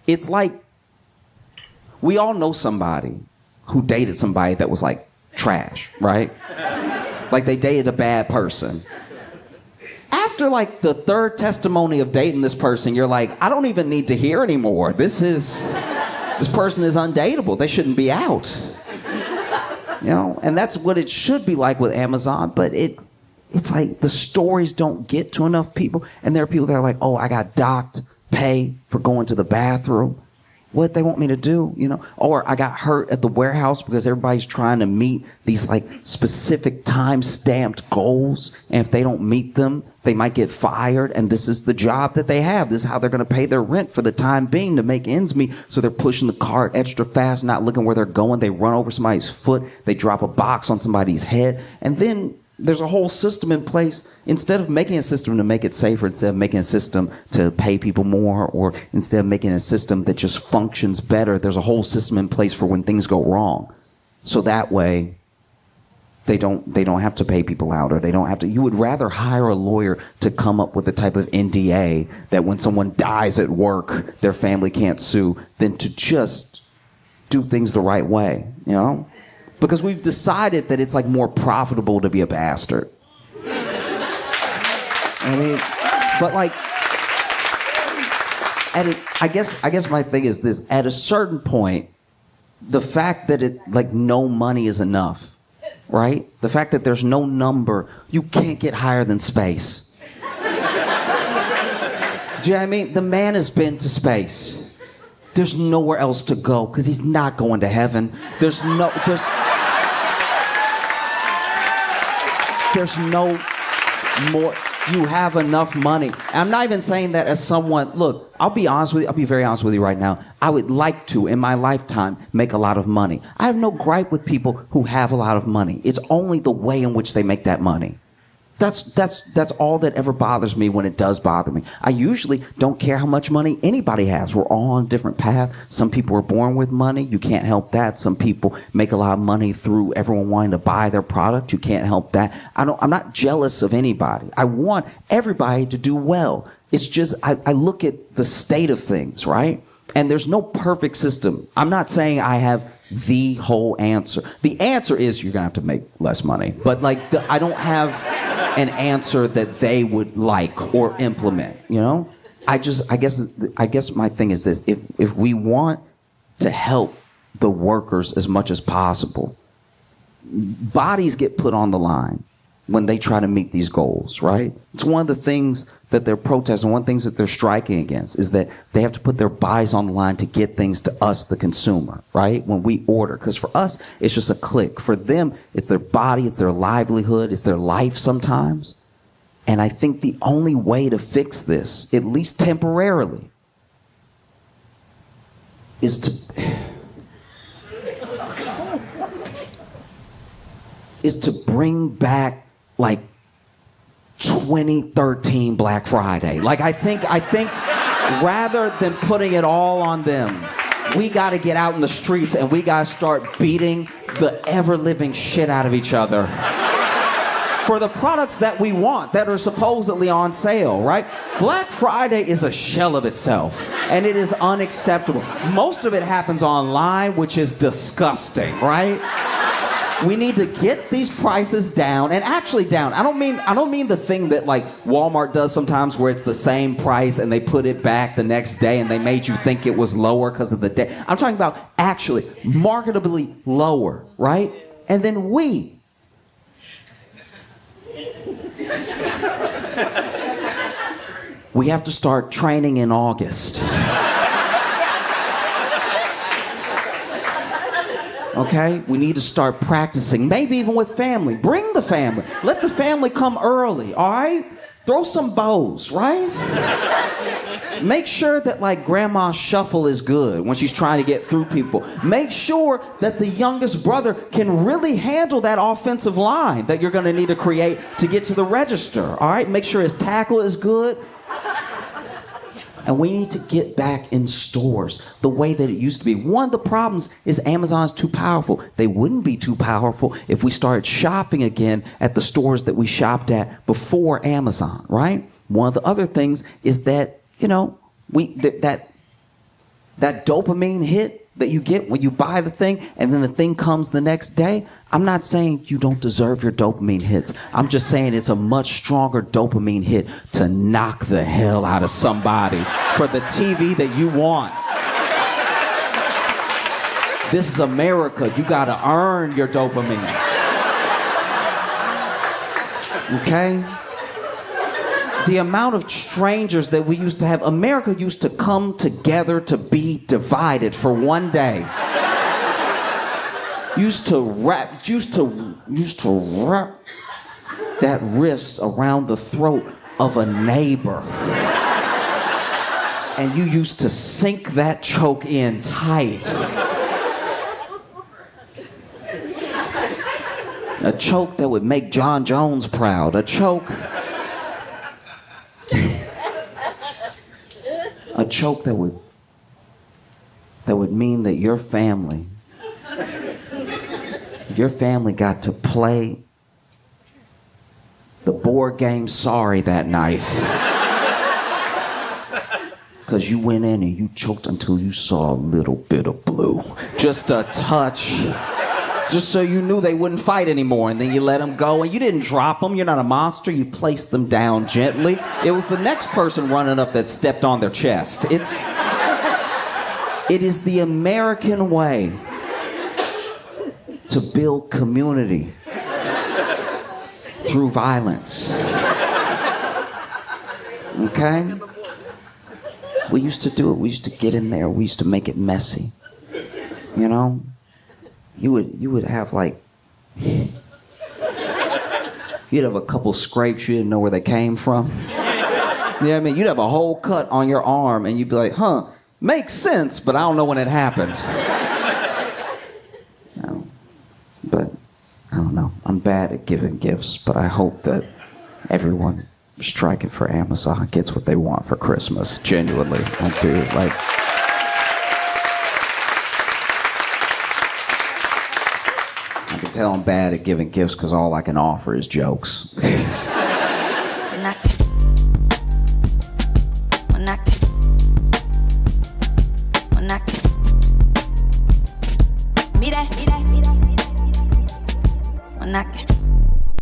It's like, we all know somebody who dated somebody that was like trash, right? Like they dated a bad person. After like the third testimony of dating this person, you're like, I don't even need to hear anymore. This person is undateable. They shouldn't be out. You know, and that's what it should be like with Amazon, but it's like the stories don't get to enough people, and there are people that are like, oh, I got docked pay for going to the bathroom. What they want me to do, you know? Or I got hurt at the warehouse because everybody's trying to meet these like specific time-stamped goals, and if they don't meet them, they might get fired, and this is the job that they have. This is how they're gonna pay their rent for the time being to make ends meet, so they're pushing the cart extra fast, not looking where they're going. They run over somebody's foot, they drop a box on somebody's head, and then there's a whole system in place. Instead of making a system to make it safer, instead of making a system to pay people more, or instead of making a system that just functions better, there's a whole system in place for when things go wrong. So that way, they don't have to pay people out, or they don't have to. You would rather hire a lawyer to come up with the type of NDA that when someone dies at work, their family can't sue, than to just do things the right way, you know? Because we've decided that it's like more profitable to be a bastard. I mean, but like, I guess my thing is this: at a certain point, the fact that no money is enough, right? The fact that there's no number, you can't get higher than space. Do you know what I mean? The man has been to space. There's nowhere else to go because he's not going to heaven. There's no more. You have enough money. And I'm not even saying that as someone, look, I'll be honest with you. I'll be very honest with you right now. I would like to, in my lifetime, make a lot of money. I have no gripe with people who have a lot of money. It's only the way in which they make that money. That's all that ever bothers me when it does bother me. I usually don't care how much money anybody has. We're all on a different path. Some people are born with money. You can't help that. Some people make a lot of money through everyone wanting to buy their product. You can't help that. I'm not jealous of anybody. I want everybody to do well. It's just, I look at the state of things, right? And there's no perfect system. I'm not saying I have the whole answer. The answer is you're going to have to make less money. But I don't have an answer that they would like or implement, you know? I guess my thing is this. If we want to help the workers as much as possible, bodies get put on the line when they try to meet these goals, right? It's one of the things that they're protesting, one of the things that they're striking against is that they have to put their bodies on the line to get things to us, the consumer, right? When we order. Because for us, it's just a click. For them, it's their body, it's their livelihood, it's their life sometimes. And I think the only way to fix this, at least temporarily, is to bring back like 2013 Black Friday. I think rather than putting it all on them, we got to get out in the streets and we got to start beating the ever-living shit out of each other for the products that we want, that are supposedly on sale, right? Black Friday is a shell of itself, and it is unacceptable. Most of it happens online, which is disgusting, right? We need to get these prices down, and actually down. I don't mean the thing that like Walmart does sometimes where it's the same price and they put it back the next day and they made you think it was lower because of the day. I'm talking about actually marketably lower, right? And then we have to start training in August. Okay? We need to start practicing, maybe even with family. Bring the family. Let the family come early, all right? Throw some bows, right? Make sure that like grandma's shuffle is good when she's trying to get through people. Make sure that the youngest brother can really handle that offensive line that you're going to need to create to get to the register, all right? Make sure his tackle is good. And we need to get back in stores the way that it used to be. One of the problems is Amazon's too powerful. They wouldn't be too powerful if we started shopping again at the stores that we shopped at before Amazon, right? One of the other things is that, you know, that dopamine hit that you get when you buy the thing and then the thing comes the next day. I'm not saying you don't deserve your dopamine hits. I'm just saying it's a much stronger dopamine hit to knock the hell out of somebody for the TV that you want. This is America. You gotta earn your dopamine. Okay? The amount of strangers that we used to have, America used to come together to be divided for one day. Used to wrap that wrist around the throat of a neighbor. And you used to sink that choke in tight. A choke that would make John Jones proud. A choke that would mean that your family got to play the board game Sorry that night. Because you went in and you choked until you saw a little bit of blue. Just a touch. Just so you knew they wouldn't fight anymore, and then you let them go, and you didn't drop them. You're not a monster. You placed them down gently. It was the next person running up that stepped on their chest. It is the American way to build community through violence. Okay? We used to do it. We used to get in there. We used to make it messy. You know? You would have like... You'd have a couple scrapes you didn't know where they came from. You know what I mean? You'd have a whole cut on your arm and you'd be like, huh, makes sense, but I don't know when it happened. But I don't know. I'm bad at giving gifts, but I hope that everyone striking for Amazon gets what they want for Christmas. Genuinely. I do. Like... I can tell I'm bad at giving gifts because all I can offer is jokes. Mira.